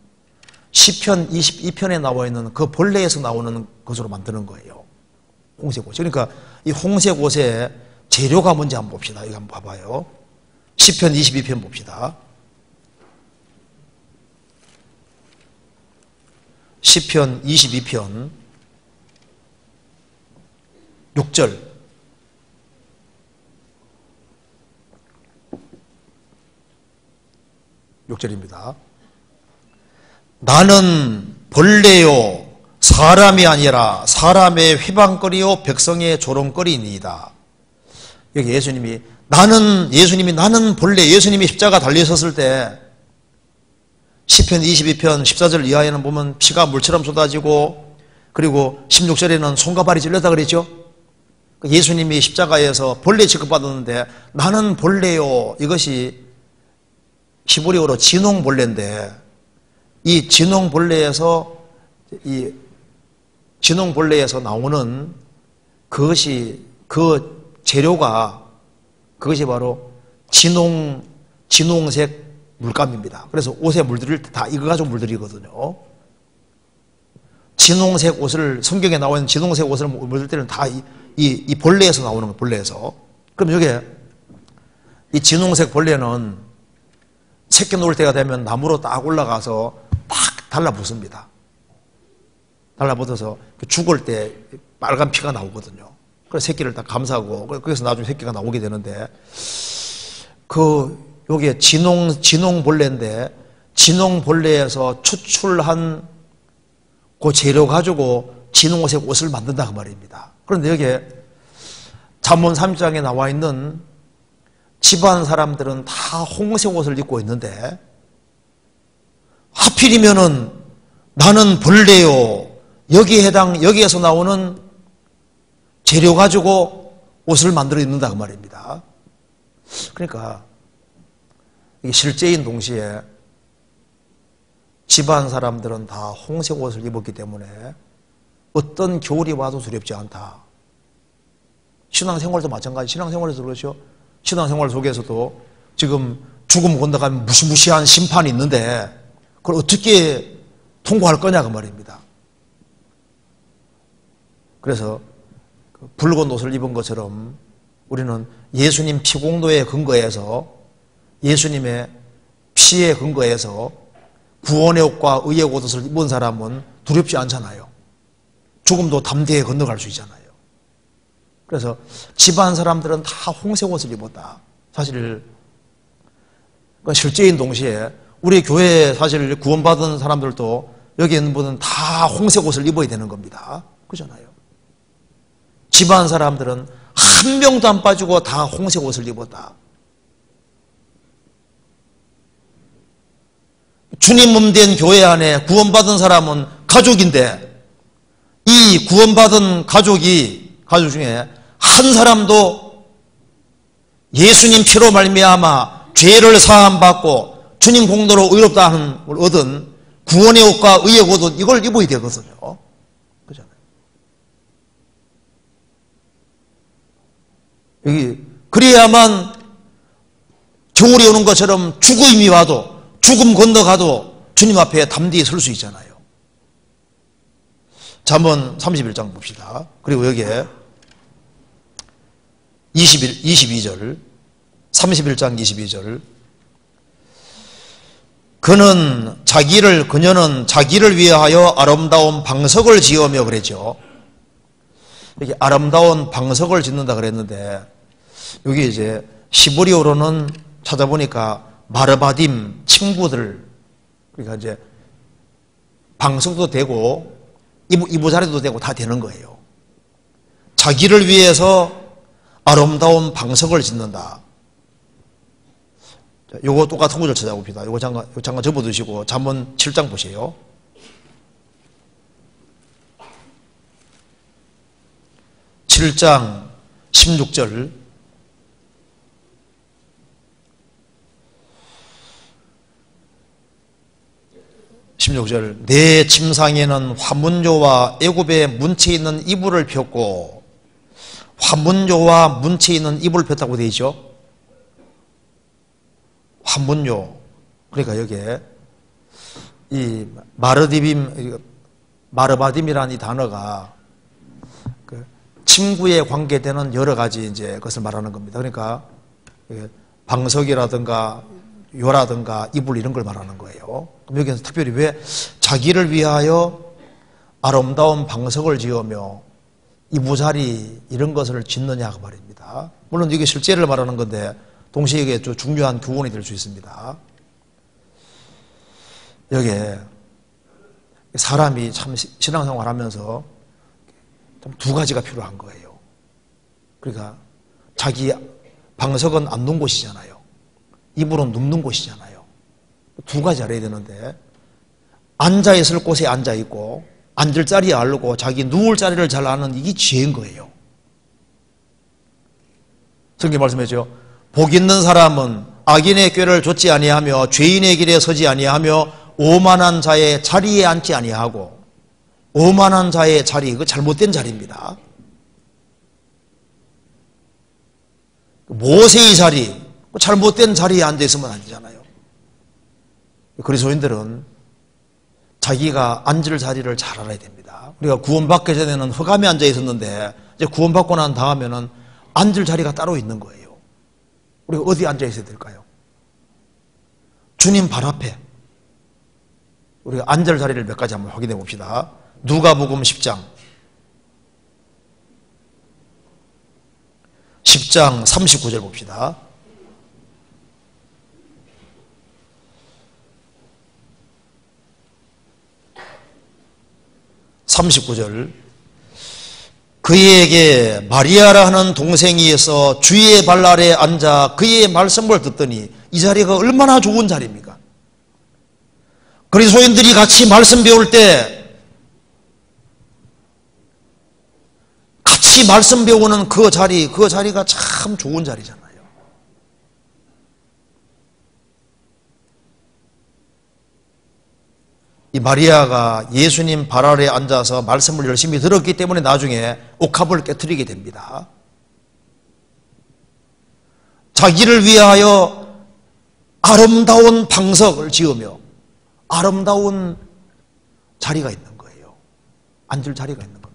시편 22편에 나와 있는 그 벌레에서 나오는 것으로 만드는 거예요. 홍색 옷이. 그러니까 이 홍색 옷의 재료가 뭔지 한번 봅시다. 이거 한번 봐봐요. 시편 22편 봅시다. 시편 22편 6절. (6절입니다) 나는 벌레요 사람이 아니라 사람의 휘방거리요 백성의 조롱거리니이다. 여기 예수님이 나는 벌레, 예수님이 십자가 달리셨을 때 시편 22편 14절 이하에는 보면 피가 물처럼 쏟아지고, 그리고 16절에는 손과 발이 찔렸다 그랬죠. 예수님이 십자가에서 벌레 취급받았는데 나는 벌레요, 이것이 히브리어로 진홍벌레인데, 이 진홍벌레에서 나오는 그것이, 그 재료가 그것이 바로 진홍색 물감입니다. 그래서 옷에 물들일 때 다 이거 가지고 물들이거든요. 진홍색 옷을, 성경에 나와 있는 진홍색 옷을 물들 때는 다 이 벌레에서 나오는 거예요. 벌레에서. 그럼 여기에 이 진홍색 벌레는 새끼 놓을 때가 되면 나무로 딱 올라가서 딱 달라붙습니다. 달라붙어서 죽을 때 빨간 피가 나오거든요. 그래서 새끼를 딱 감싸고, 그래서 나중에 새끼가 나오게 되는데, 여기에 진홍벌레인데, 진홍벌레에서 추출한 그 재료 가지고 진홍색 옷을 만든다 그 말입니다. 그런데 여기에 잠언 3장에 나와 있는 집안 사람들은 다 홍색 옷을 입고 있는데, 하필이면은 나는 벌레요, 여기에서 나오는 재료 가지고 옷을 만들어 입는다 그 말입니다. 그러니까 이게 실제인 동시에 집안 사람들은 다 홍색 옷을 입었기 때문에 어떤 겨울이 와도 두렵지 않다. 신앙생활도 마찬가지. 신앙생활에서 그렇죠. 신앙생활 속에서도 지금 죽음 건너가면 무시무시한 심판이 있는데 그걸 어떻게 통과할 거냐 그 말입니다. 그래서 붉은 옷을 입은 것처럼 우리는 예수님 피공로에 근거해서, 예수님의 피에 근거해서 구원의 옷과 의의 옷을 입은 사람은 두렵지 않잖아요. 죽음도 담대히 건너갈 수 있잖아요. 그래서 집안 사람들은 다 홍색 옷을 입었다. 사실 실제인 동시에 우리 교회에 사실 구원받은 사람들도 여기 있는 분은 다 홍색 옷을 입어야 되는 겁니다. 그렇잖아요. 집안 사람들은 한 명도 안 빠지고 다 홍색 옷을 입었다. 주님 몸 된 교회 안에 구원받은 사람은 가족인데, 이 구원받은 가족 중에 한 사람도 예수님 피로 말미암아 죄를 사함받고 주님 공로로 의롭다 하는 걸 얻은 구원의 옷과 의의 옷은 이걸 입어야 되거든요. 그렇잖아요. 여기 그래야만 겨울이 오는 것처럼 죽음이 와도, 죽음 건너가도 주님 앞에 담대히 설 수 있잖아요. 잠언 31장 봅시다. 그리고 여기에 22절, 31장 22절. 그녀는 자기를 위하여 아름다운 방석을 지으며 그랬죠. 이렇게 아름다운 방석을 짓는다 그랬는데, 여기 이제 히브리어로는 찾아보니까 마르바딤, 친구들, 그러니까 이제 방석도 되고 이부자리도 되고 다 되는 거예요. 자기를 위해서 아름다운 방석을 짓는다. 요거 똑같은 구절 찾아봅시다. 요거 잠깐 접어두시고 잠언 7장 보세요. 7장 16절. 내 침상에는 화문조와 애굽의 문체 있는 이불을 폈고, 화문조와 문체 있는 이불을 폈다고 되어 있죠. 화문조, 그러니까 여기에 이 마르바딤이라는 이 단어가 친구에 관계되는 여러 가지 이제 것을 말하는 겁니다. 그러니까 방석이라든가 요라든가 이불 이런 걸 말하는 거예요. 그럼 여기서 특별히 왜 자기를 위하여 아름다운 방석을 지으며 이부자리 이런 것을 짓느냐 그 말입니다. 물론 이게 실제를 말하는 건데 동시에 이게 좀 중요한 교훈이 될 수 있습니다. 여기에 사람이 참 신앙생활 하면서 참 두 가지가 필요한 거예요. 그러니까 자기 방석은 앉는 곳이잖아요. 이불은 눕는 곳이잖아요. 두 가지 알아야 되는데 앉아있을 곳에 앉아있고 앉을 자리에 알고 자기 누울 자리를 잘 아는 이게 지혜인 거예요. 성경 말씀하죠. 복 있는 사람은 악인의 꾀를 좇지 아니하며 죄인의 길에 서지 아니하며 오만한 자의 자리에 앉지 아니하고 오만한 자의 자리, 그 잘못된 자리입니다. 모세의 자리, 잘못된 자리에 앉아 있으면 안 되잖아요. 그리스도인들은 자기가 앉을 자리를 잘 알아야 됩니다. 우리가 구원받기 전에는 흑암에 앉아 있었는데 이제 구원받고 난 다음에는 앉을 자리가 따로 있는 거예요. 우리가 어디 앉아 있어야 될까요? 주님 발 앞에. 우리가 앉을 자리를 몇 가지 한번 확인해 봅시다. 누가복음 10장 39절 봅시다. 그에게 마리아라 하는 동생이 있어 주의 발 아래 앉아 그의 말씀을 듣더니 이 자리가 얼마나 좋은 자리입니까? 그리스도인들이 같이 말씀 배울 때 같이 말씀 배우는 그 자리가 참 좋은 자리잖아요. 이 마리아가 예수님 발 아래 앉아서 말씀을 열심히 들었기 때문에 나중에 옥합을 깨트리게 됩니다. 자기를 위하여 아름다운 방석을 지으며 아름다운 자리가 있는 거예요. 앉을 자리가 있는 겁니다.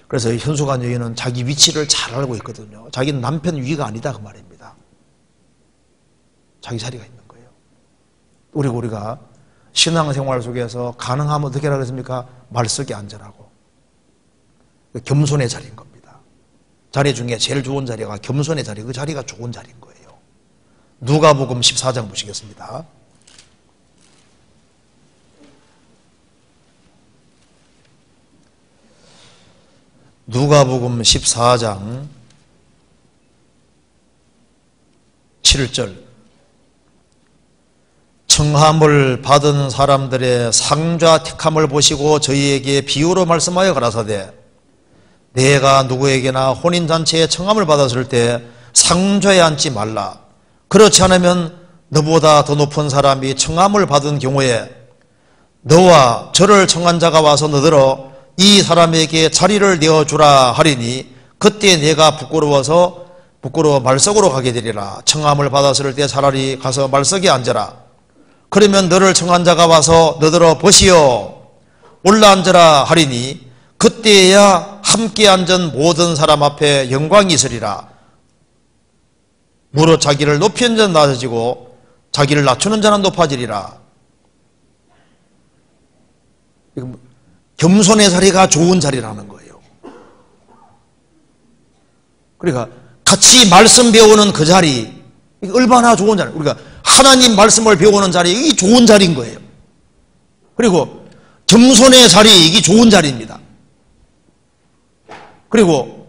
그래서 현수관 여인은 자기 위치를 잘 알고 있거든요. 자기는 남편 위가 아니다 그 말입니다. 자기 자리가 있는 거예요. 우리가 신앙생활 속에서 가능하면 어떻게 하라 그랬습니까? 말석에 앉으라고. 겸손의 자리인 겁니다. 자리 중에 제일 좋은 자리가 겸손의 자리, 그 자리가 좋은 자리인 거예요. 누가복음 14장 보시겠습니다. 누가복음 14장 7절 청함을 받은 사람들의 상좌 택함을 보시고 저희에게 비유로 말씀하여 가라사대 내가 누구에게나 혼인잔치에 청함을 받았을 때 상좌에 앉지 말라. 그렇지 않으면 너보다 더 높은 사람이 청함을 받은 경우에 너와 저를 청한 자가 와서 너더러 이 사람에게 자리를 내어주라 하리니 그때 내가 부끄러워 말석으로 가게 되리라. 청함을 받았을 때 차라리 가서 말석에 앉아라. 그러면 너를 청한 자가 와서 너더러 보시오 올라앉으라 하리니 그때야 함께 앉은 모든 사람 앞에 영광이 있으리라. 무릇 자기를 높이는 자는 낮아지고 자기를 낮추는 자는 높아지리라. 겸손의 자리가 좋은 자리라는 거예요. 그러니까 같이 말씀 배우는 그 자리, 이게 얼마나 좋은 자리. 우리가 하나님 말씀을 배우는 자리, 이게 좋은 자리인 거예요. 그리고 겸손의 자리, 이게 좋은 자리입니다. 그리고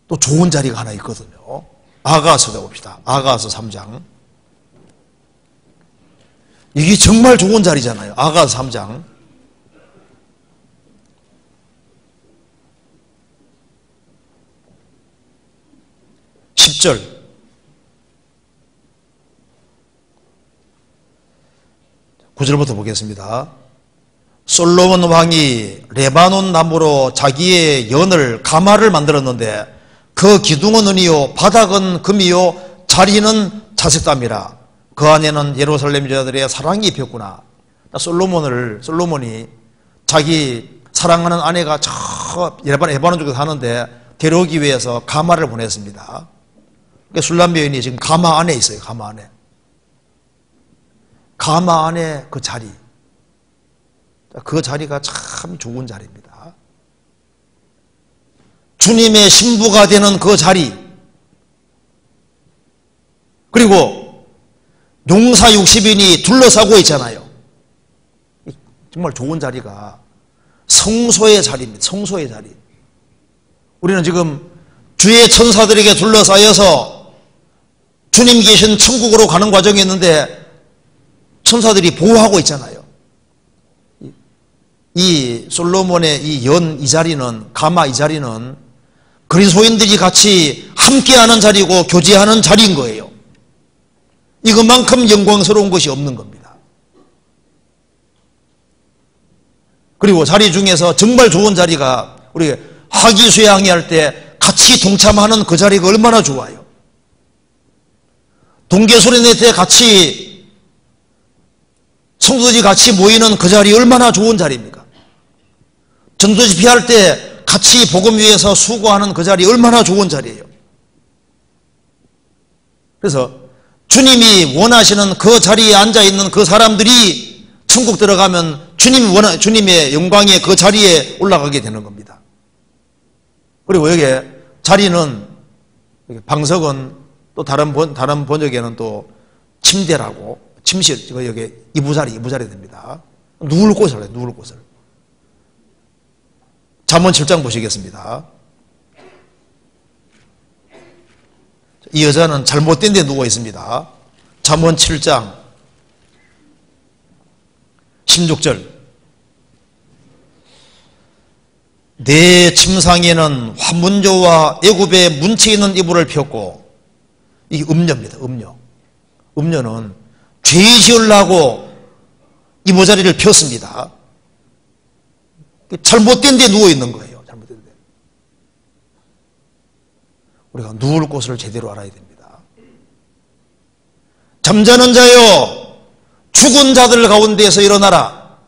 또 좋은 자리가 하나 있거든요. 아가서 봅시다. 아가서 3장. 이게 정말 좋은 자리잖아요. 아가서 3장. 10절. 구절부터 보겠습니다. 솔로몬 왕이 레바논 나무로 자기의 연을 가마를 만들었는데 그 기둥은 은이요 바닥은 금이요 자리는 자색담이라. 그 안에는 예루살렘 여자들의 사랑이 입혔구나. 솔로몬이 자기 사랑하는 아내가 저 레바논 쪽에 사는데 데려오기 위해서 가마를 보냈습니다. 그러니까 술람 여인이 지금 가마 안에 있어요. 가마 안에. 가마 안에 그 자리. 그 자리가 참 좋은 자리입니다. 주님의 신부가 되는 그 자리. 그리고 용사 60인이 둘러싸고 있잖아요. 정말 좋은 자리가 성소의 자리입니다. 성소의 자리. 우리는 지금 주의 천사들에게 둘러싸여서 주님 계신 천국으로 가는 과정이 있는데 천사들이 보호하고 있잖아요. 이 솔로몬의 이 자리는, 가마 이 자리는 그리스도인들이 같이 함께하는 자리고 교제하는 자리인 거예요. 이것만큼 영광스러운 것이 없는 겁니다. 그리고 자리 중에서 정말 좋은 자리가 우리 하기수양이 할 때 같이 동참하는 그 자리가 얼마나 좋아요. 동계수련회 때 같이 성도들이 같이 모이는 그 자리 얼마나 좋은 자리입니까? 전도 집회할 때 같이 복음 위해서 수고하는 그 자리 얼마나 좋은 자리예요. 그래서 주님이 원하시는 그 자리에 앉아있는 그 사람들이 천국 들어가면 주님의 영광의 그 자리에 올라가게 되는 겁니다. 그리고 여기에 자리는, 방석은 또 다른 번역에는 또 침대라고, 침실, 여기 이부자리 됩니다. 누울 곳을 해요, 누울 곳을. 잠언 7장 보시겠습니다. 이 여자는 잘못된 데 누워 있습니다. 잠언 7장 16절. 내 침상에는 화문조와 애굽의 문치 있는 이불을 폈고, 이게 음녀입니다. 음녀는 죄 지으려고 이부자리를 폈습니다. 잘못된 데 누워 있는 거예요. 잘못된 데. 우리가 누울 곳을 제대로 알아야 됩니다. 잠자는 자여, 죽은 자들 가운데에서 일어나라.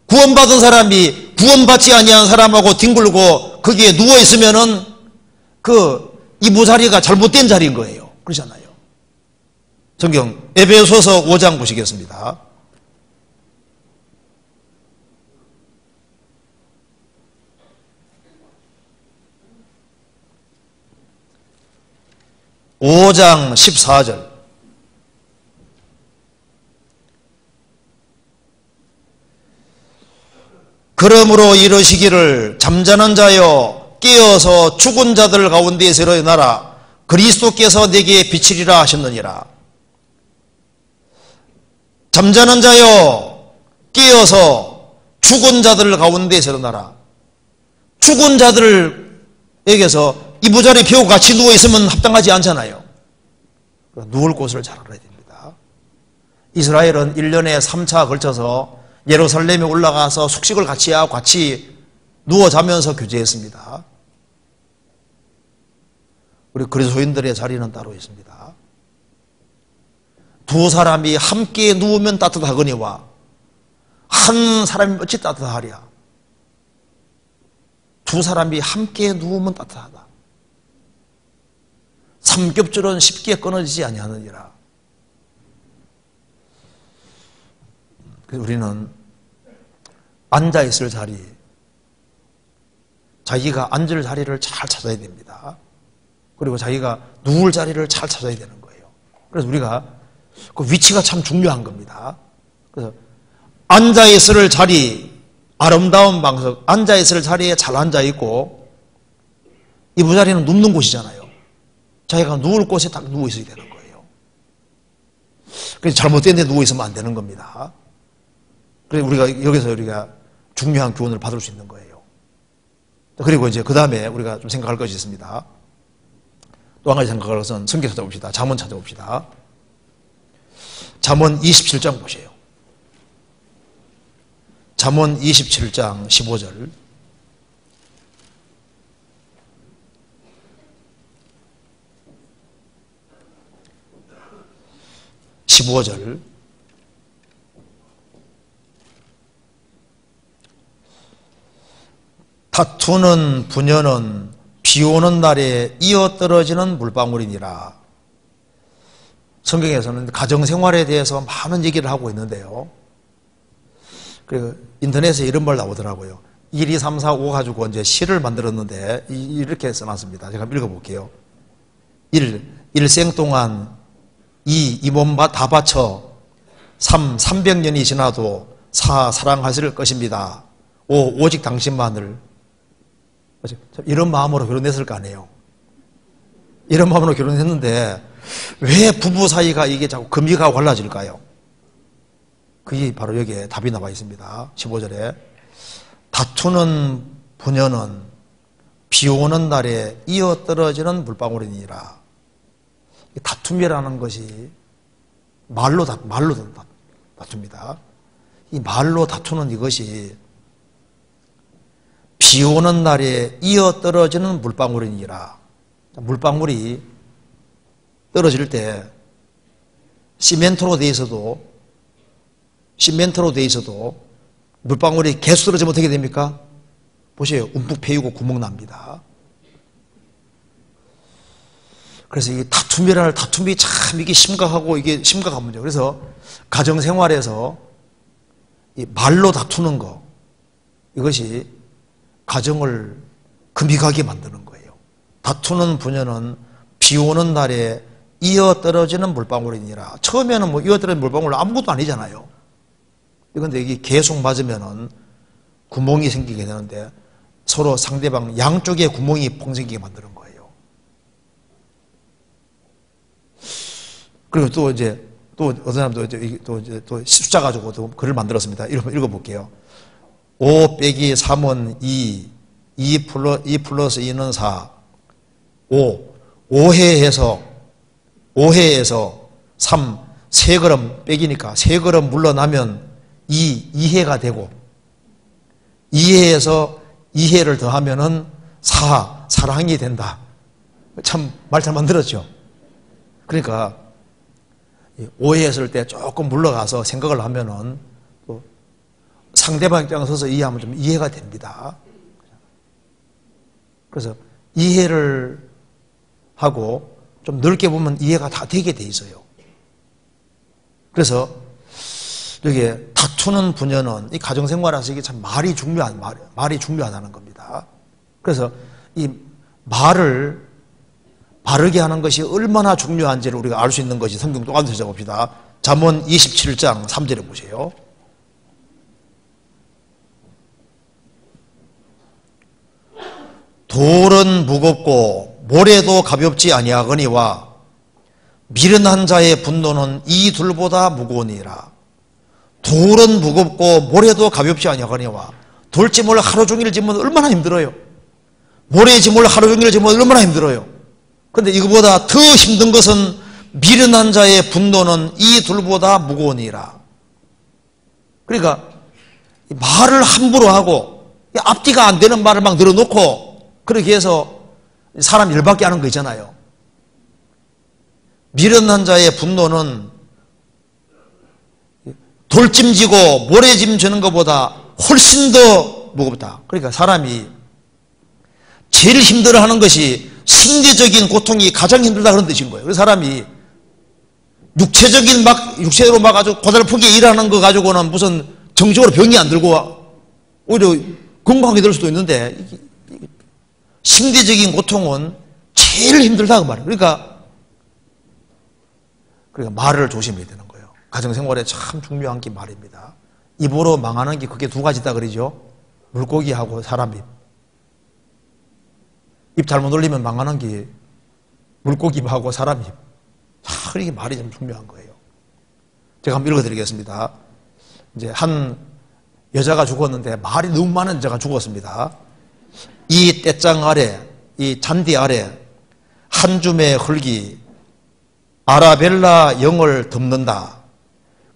구원받은 사람이 구원받지 아니한 사람하고 뒹굴고 거기에 누워 있으면은 그 이부자리가 잘못된 자리인 거예요. 그러잖아요. 성경 에베소서 5장 보시겠습니다. (5장 14절) 그러므로 이르시기를 잠자는 자여 깨어서 죽은 자들 가운데에서 일어나라. 그리스도께서 내게 비치리라 하셨느니라. 잠자는 자여 깨어서 죽은 자들 가운데에서 일어나라. 죽은 자들에게서 이부자리 펴고 같이 누워있으면 합당하지 않잖아요. 누울 곳을 잘 알아야 됩니다. 이스라엘은 1년에 3차 걸쳐서 예루살렘에 올라가서 숙식을 같이 하고 같이 누워 자면서 교제했습니다. 우리 그리스도인들의 자리는 따로 있습니다. 두 사람이 함께 누우면 따뜻하거니와 한 사람이 어찌 따뜻하랴. 두 사람이 함께 누우면 따뜻하다. 삼겹줄은 쉽게 끊어지지 아니하느니라. 우리는 앉아있을 자리, 자기가 앉을 자리를 잘 찾아야 됩니다. 그리고 자기가 누울 자리를 잘 찾아야 되는 거예요. 그래서 우리가 그 위치가 참 중요한 겁니다. 그래서 앉아있을 자리, 아름다운 방석, 앉아있을 자리에 잘 앉아있고, 이부자리는 눕는 곳이잖아요. 자기가 누울 곳에 딱 누워 있어야 되는 거예요. 그래서 잘못된 데 누워 있으면 안 되는 겁니다. 그래서 우리가 우리가 중요한 교훈을 받을 수 있는 거예요. 그리고 이제 그 다음에 우리가 좀 생각할 것이 있습니다. 또 한 가지 생각할 것은 성경 찾아봅시다. 잠언 찾아봅시다. 잠언 27장 보세요. 잠언 27장 15절. (15절) 다투는 부녀는 비 오는 날에 이어 떨어지는 물방울이니라. 성경에서는 가정생활에 대해서 많은 얘기를 하고 있는데요. 그리고 인터넷에 이런 말 나오더라고요. 1, 2, 3, 4, 5 가지고 이제 시를 만들었는데 이렇게 써놨습니다. 제가 읽어볼게요. 1. 일생 동안 2. 이 몸 다 바쳐 3. 300년이 지나도 4. 사랑하실 것입니다. 5. 오직 당신만을. 이런 마음으로 결혼했을 거 아니에요. 이런 마음으로 결혼했는데 왜 부부 사이가 이게 자꾸 금기가 갈라질까요? 그게 바로 여기에 답이 나와 있습니다. 15절에 다투는 부녀는 비 오는 날에 이어 떨어지는 물방울이니라. 다툼이라는 것이 말로 다툽니다. 이 말로 다투는 이것이 비 오는 날에 이어 떨어지는 물방울이니라. 물방울이 떨어질 때 시멘트로 돼 있어도 물방울이 계속 떨어지면 어떻게 됩니까? 보세요. 움푹 패이고 구멍 납니다. 그래서 이 다툼이 참 이게 심각한 문제예요. 그래서 가정생활에서 이 말로 다투는 거, 이것이 가정을 금이 가게 만드는 거예요. 다투는 부녀는 비 오는 날에 이어 떨어지는 물방울이니라. 처음에는 뭐 이어 떨어지는 물방울 아무것도 아니잖아요. 그런데 이게 계속 맞으면은 구멍이 생기게 되는데 서로 상대방 양쪽에 구멍이 펑 생기게 만드는 거예요. 그리고 또 어떤 사람도 또 숫자 가지고 또 글을 만들었습니다. 읽어볼게요. 5 빼기 3은 2, 2 플러스 2는 4, 5회에서 3, 3걸음 빼기니까 3걸음 물러나면 2회가 되고 2회에서 2회를 더하면은 4, 사랑이 된다. 참 말 잘 만들었죠. 그러니까 5회 했을 때 조금 물러가서 생각을 하면은 또 상대방 입장에 서서 이해하면 좀 이해가 됩니다. 그래서 이해를 하고 좀 넓게 보면 이해가 다 되게 돼 있어요. 그래서 여기에 다투는 부녀는 이 가정생활에서 이게 참 말이 중요하다는 겁니다. 그래서 이 말을 바르게 하는 것이 얼마나 중요한지를 우리가 알 수 있는 것이 성경 또 가서 찾아봅시다. 잠언 27장 3절에 보세요. 돌은 무겁고 모래도 가볍지 아니하거니와 미련한 자의 분노는 이 둘보다 무거우니라. 돌은 무겁고 모래도 가볍지 아니하거니와. 돌짐을 하루 종일 지면 얼마나 힘들어요. 모래짐을 하루 종일 지면 얼마나 힘들어요. 그런데 이거보다 더 힘든 것은 미련한 자의 분노는 이 둘보다 무거우니라. 그러니까 말을 함부로 하고 앞뒤가 안 되는 말을 막 늘어놓고 그렇게 해서 사람 열받게 하는 거 있잖아요. 미련한 자의 분노는 돌짐지고 모래짐 지는 것보다 훨씬 더 무겁다. 그러니까 사람이 제일 힘들어하는 것이 신체적인 고통이 가장 힘들다 그런 뜻인 거예요. 그래서 사람이 육체적으로 막 아주 고달프게 일하는 거 가지고는 무슨 정적으로 병이 안 들고 오히려 건강하게 될 수도 있는데 신체적인 고통은 제일 힘들다 그 말이에요. 그러니까 말을 조심해야 되는 거예요. 가정생활에 참 중요한 게 말입니다. 입으로 망하는 게 그게 두 가지다 그러죠. 물고기하고 사람 입. 입 잘못 올리면 망하는 게 물고기하고 사람 입. 참 이게 말이 좀 중요한 거예요. 제가 한번 읽어드리겠습니다. 이제 한 여자가 죽었는데 말이 너무 많은 여자가 죽었습니다. 이 떼짱 아래, 이 잔디 아래 한 줌의 흙이 아라벨라 영을 덮는다.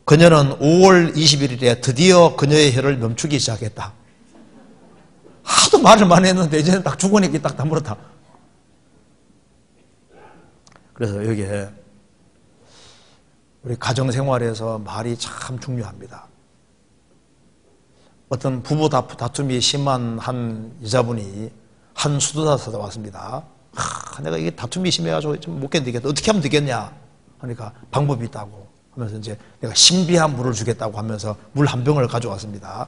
그녀는 5월 21일에 드디어 그녀의 혀를 멈추기 시작했다. 하도 말을 많이 했는데 이제는 딱 죽으니까 딱 다물었다. 그래서 여기에 우리 가정생활에서 말이 참 중요합니다. 어떤 부부 다툼이 심한 한 여자분이 한 수도사 찾아왔습니다. 내가 이게 다툼이 심해가지고 좀 못 견디겠다. 어떻게 하면 되겠냐? 하니까 방법이 있다고 하면서 이제 내가 신비한 물을 주겠다고 하면서 물 한 병을 가져왔습니다.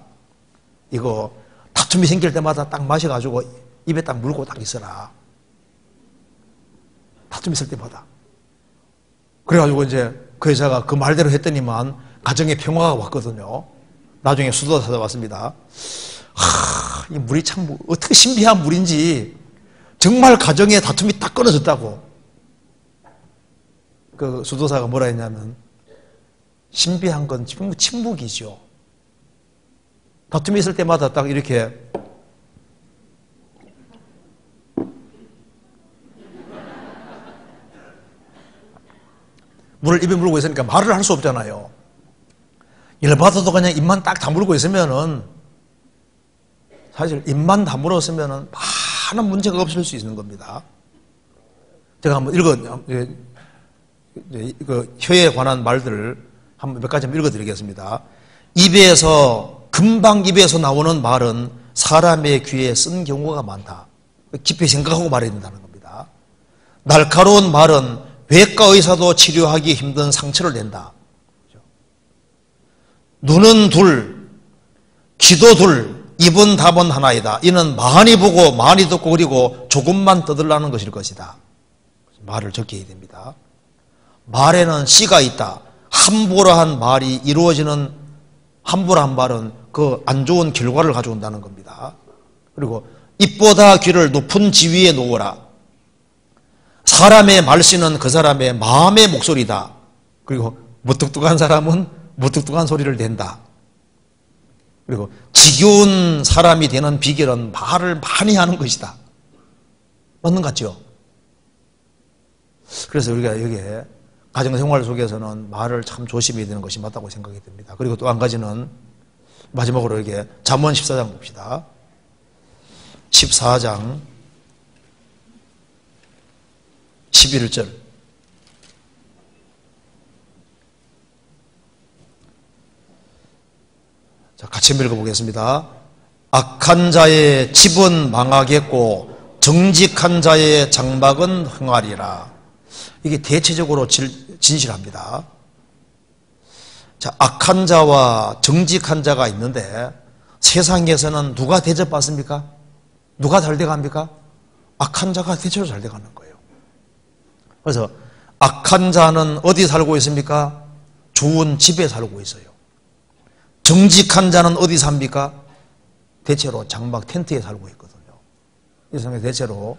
이거 다툼이 생길 때마다 딱 마셔가지고 입에 딱 물고 딱 있어라. 다툼이 있을 때마다. 그래가지고 이제 그 여자가 그 말대로 했더니만 가정에 평화가 왔거든요. 나중에 수도사 찾아왔습니다. 이 물이 참 어떻게 신비한 물인지 정말 가정의 다툼이 딱 끊어졌다고. 그 수도사가 뭐라 했냐면 신비한 건 침묵이죠. 다툼이 있을 때마다 딱 이렇게 물을 입에 물고 있으니까 말을 할 수 없잖아요. 열받아도 그냥 입만 딱 다물고 있으면은 사실 입만 다물었으면은 많은 문제가 없을 수 있는 겁니다. 제가 한번 그 혀에 관한 말들을 한번 몇 가지 읽어드리겠습니다. 금방 입에서 나오는 말은 사람의 귀에 쓴 경우가 많다. 깊이 생각하고 말해야 된다는 겁니다. 날카로운 말은 외과 의사도 치료하기 힘든 상처를 낸다. 눈은 둘, 귀도 둘, 입은 답은 하나이다. 이는 많이 보고 많이 듣고 그리고 조금만 떠들라는 것일 것이다. 말을 적게 해야 됩니다. 말에는 씨가 있다. 함부로 한 말이 이루어지는 함부로 한 말은 그 안 좋은 결과를 가져온다는 겁니다. 그리고 입보다 귀를 높은 지위에 놓으라. 사람의 말씨는 그 사람의 마음의 목소리다. 그리고 무뚝뚝한 사람은 무뚝뚝한 소리를 낸다. 그리고 지겨운 사람이 되는 비결은 말을 많이 하는 것이다. 맞는 것 같죠? 그래서 우리가 여기에 가정생활 속에서는 말을 참 조심해야 되는 것이 맞다고 생각이 듭니다. 그리고 또 한 가지는 마지막으로 여기에 잠언 14장 봅시다. 14장 11절. 자, 같이 읽어보겠습니다. 악한 자의 집은 망하겠고 정직한 자의 장막은 흥하리라. 이게 대체적으로 진실합니다. 자, 악한 자와 정직한 자가 있는데 세상에서는 누가 대접받습니까? 누가 잘 돼갑니까? 악한 자가 대체로 잘 돼가는 거예요. 그래서 악한 자는 어디 살고 있습니까? 좋은 집에 살고 있어요. 정직한 자는 어디 삽니까? 대체로 장막 텐트에 살고 있거든요. 이 세상에 대체로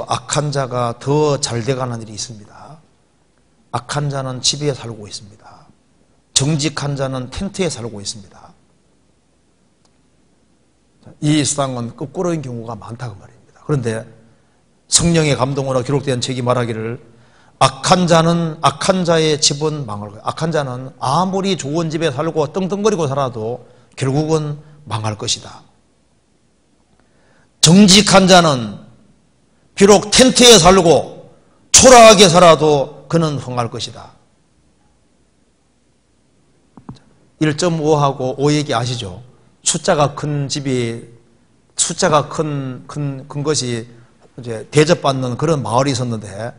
악한 자가 더 잘 돼가는 일이 있습니다. 악한 자는 집에 살고 있습니다. 정직한 자는 텐트에 살고 있습니다. 이 세상은 거꾸로인 경우가 많다고 말입니다. 그런데 성령의 감동으로 기록된 책이 말하기를 악한 자의 집은 망할 거예요. 악한 자는 아무리 좋은 집에 살고 떵떵거리고 살아도 결국은 망할 것이다. 정직한 자는 비록 텐트에 살고 초라하게 살아도 그는 흥할 것이다. 1.5하고 5 얘기 아시죠? 숫자가 큰 집이, 숫자가 큰 것이 이제 대접받는 그런 마을이 있었는데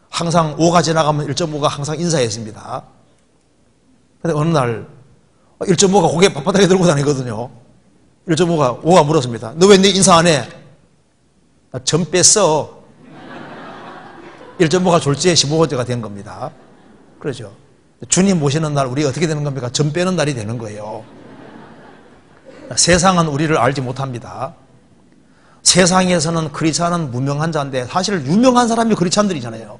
항상 5가 지나가면 1.5가 항상 인사했습니다. 근데 어느 날 1.5가 고개 빳빳하게 들고 다니거든요. 5가 물었습니다. 너 왜 내 인사 안 해? 나 점 뺐어. 1.5가 졸지에 15번째가 된 겁니다. 그렇죠. 주님 모시는 날 우리 어떻게 되는 겁니까? 점 빼는 날이 되는 거예요. 세상은 우리를 알지 못합니다. 세상에서는 크리스찬은 무명한 자인데 사실 유명한 사람이 크리스찬들이잖아요.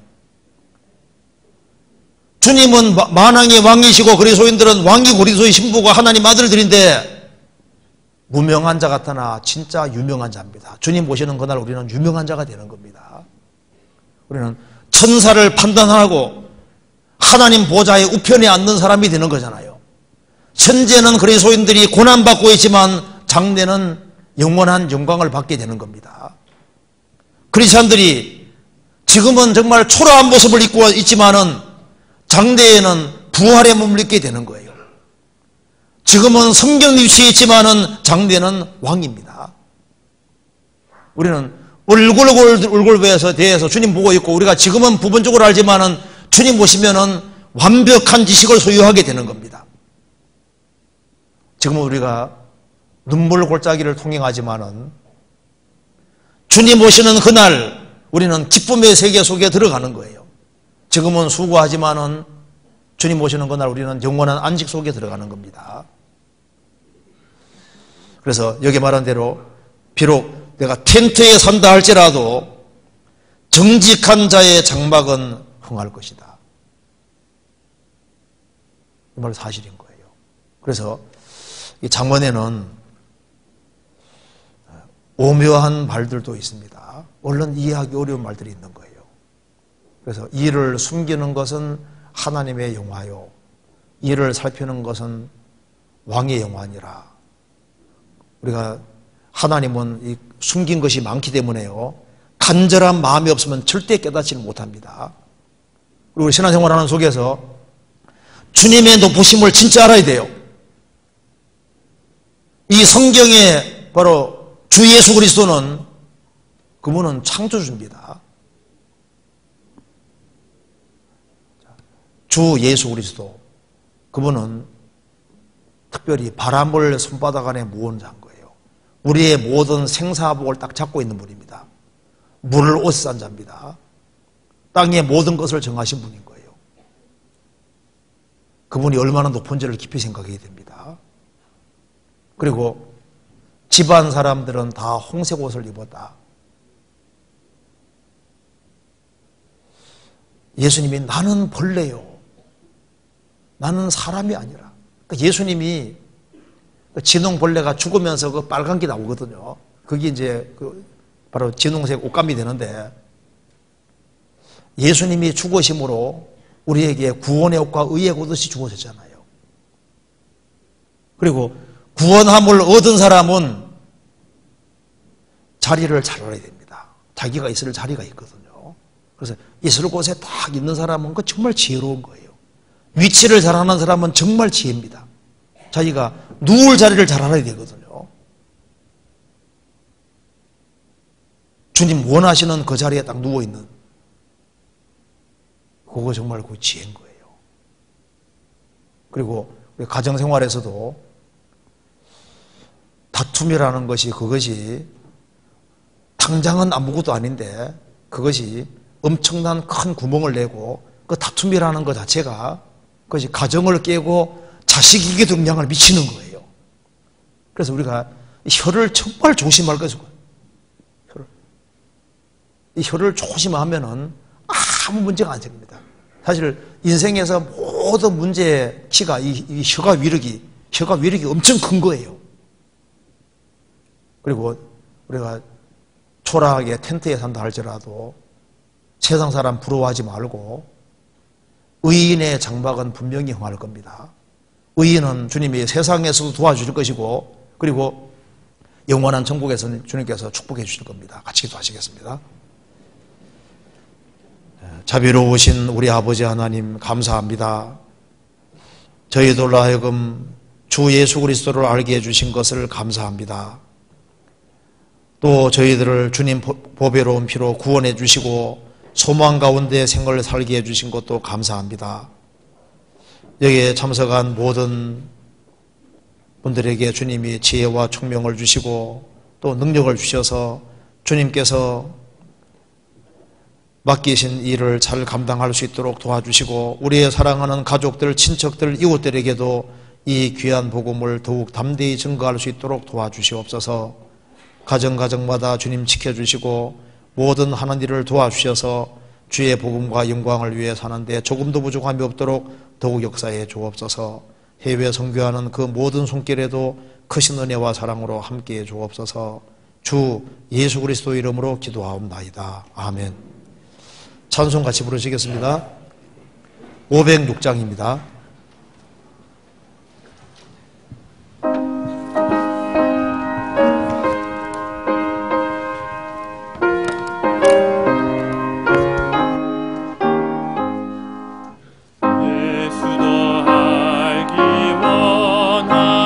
주님은 만왕의 왕이시고 그리스도인들은 왕이 그리스도의 신부가 하나님 아들들인데 무명한 자 같으나 진짜 유명한 자입니다. 주님 보시는 그날 우리는 유명한 자가 되는 겁니다. 우리는 천사를 판단하고 하나님 보좌의 우편에 앉는 사람이 되는 거잖아요. 현재는 그리스도인들이 고난받고 있지만 장래는 영원한 영광을 받게 되는 겁니다. 크리스찬들이 지금은 정말 초라한 모습을 입고 있지만은 장래에는 부활의 몸을 입게 되는 거예요. 지금은 성경 위치에 있지만은 장래는 왕입니다. 우리는 얼굴 대해서 주님 보고 있고, 우리가 지금은 부분적으로 알지만은 주님 보시면은 완벽한 지식을 소유하게 되는 겁니다. 지금은 우리가 눈물 골짜기를 통행하지만은 주님 오시는 그날 우리는 기쁨의 세계 속에 들어가는 거예요. 지금은 수고하지만은 주님 오시는 그날 우리는 영원한 안식 속에 들어가는 겁니다. 그래서 여기 말한 대로 비록 내가 텐트에 산다 할지라도 정직한 자의 장막은 흥할 것이다. 이 말 사실인 거예요. 그래서 이 장원에는 오묘한 말들도 있습니다. 얼른 이해하기 어려운 말들이 있는 거예요. 그래서 이를 숨기는 것은 하나님의 영화요, 이를 살피는 것은 왕의 영화니라. 우리가 하나님은 이 숨긴 것이 많기 때문에요, 간절한 마음이 없으면 절대 깨닫지는 못합니다. 그리고 신앙생활하는 속에서 주님의 높으심을 진짜 알아야 돼요. 이 성경에 바로 주 예수 그리스도는 그분은 창조주입니다. 주 예수 그리스도, 그분은 특별히 바람을 손바닥 안에 모은 자인 거예요. 우리의 모든 생사복을 딱 잡고 있는 분입니다. 물을 옷에 싼 자입니다. 땅의 모든 것을 정하신 분인 거예요. 그분이 얼마나 높은지를 깊이 생각해야 됩니다. 그리고 집안 사람들은 다 홍색 옷을 입었다. 예수님이 나는 벌레요, 나는 사람이 아니라. 그러니까 예수님이 진홍벌레가 죽으면서 그 빨간 게 나오거든요. 그게 이제 바로 진홍색 옷감이 되는데, 예수님이 죽으심으로 우리에게 구원의 옷과 의의 옷이 주어졌잖아요. 그리고 구원함을 얻은 사람은 자리를 잘 알아야 됩니다. 자기가 있을 자리가 있거든요. 그래서 있을 곳에 딱 있는 사람은 그 정말 지혜로운 거예요. 위치를 잘 아는 사람은 정말 지혜입니다. 자기가 누울 자리를 잘 알아야 되거든요. 주님 원하시는 그 자리에 딱 누워있는, 그거 정말 그 지혜인 거예요. 그리고 우리 가정생활에서도 다툼이라는 것이, 그것이 당장은 아무것도 아닌데 그것이 엄청난 큰 구멍을 내고, 그 다툼이라는 것 자체가 그것이 가정을 깨고 자식에게도 영향을 미치는 거예요. 그래서 우리가 혀를 정말 조심할 것이고, 이 혀를 조심하면은 아무 문제가 안 생깁니다. 사실 인생에서 모든 문제의 키가 이 혀가 위력이 엄청 큰 거예요. 그리고 우리가 초라하게 텐트에 산다 할지라도 세상 사람 부러워하지 말고, 의인의 장막은 분명히 흥할 겁니다. 의인은 주님이 세상에서도 도와주실 것이고, 그리고 영원한 천국에서는 주님께서 축복해 주실 겁니다. 같이 기도하시겠습니다. 자비로우신 우리 아버지 하나님, 감사합니다. 저희들로 하여금 주 예수 그리스도를 알게 해주신 것을 감사합니다. 또 저희들을 주님 보배로운 피로 구원해 주시고 소망 가운데 생활을 살게 해주신 것도 감사합니다. 여기에 참석한 모든 분들에게 주님이 지혜와 총명을 주시고 또 능력을 주셔서 주님께서 맡기신 일을 잘 감당할 수 있도록 도와주시고, 우리의 사랑하는 가족들, 친척들, 이웃들에게도 이 귀한 복음을 더욱 담대히 증거할 수 있도록 도와주시옵소서. 가정마다 주님 지켜주시고 모든 하는 일을 도와주셔서 주의 복음과 영광을 위해 사는데 조금도 부족함이 없도록 더욱 역사해 주옵소서. 해외 선교하는 그 모든 손길에도 크신 은혜와 사랑으로 함께해 주옵소서. 주 예수 그리스도 이름으로 기도하옵나이다. 아멘. 찬송 같이 부르시겠습니다. 506장입니다. 예수 더 알기 원하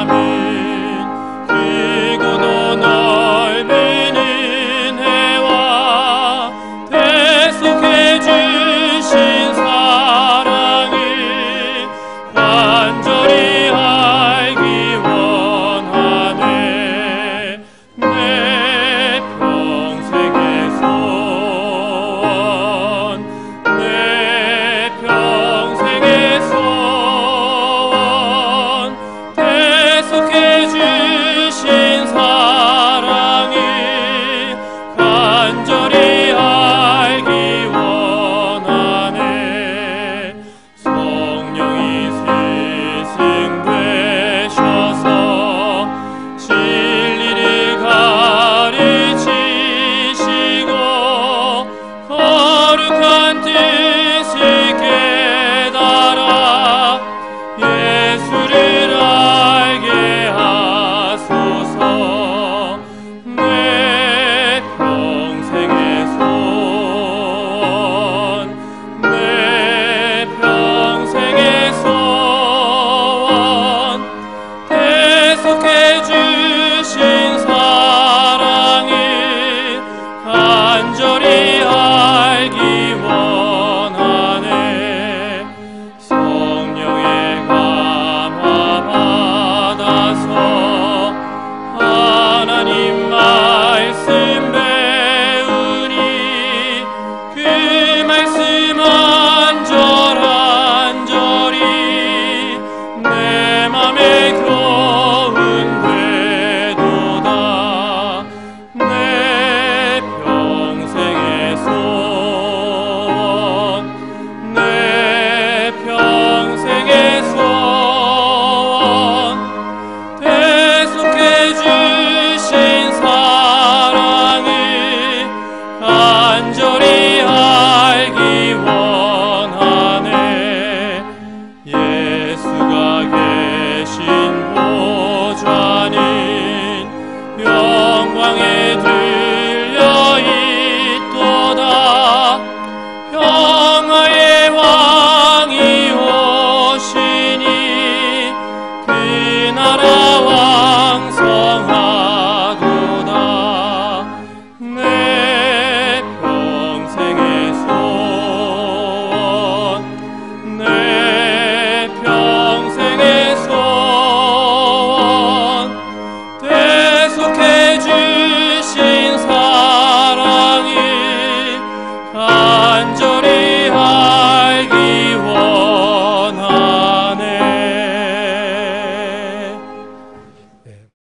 왕의 들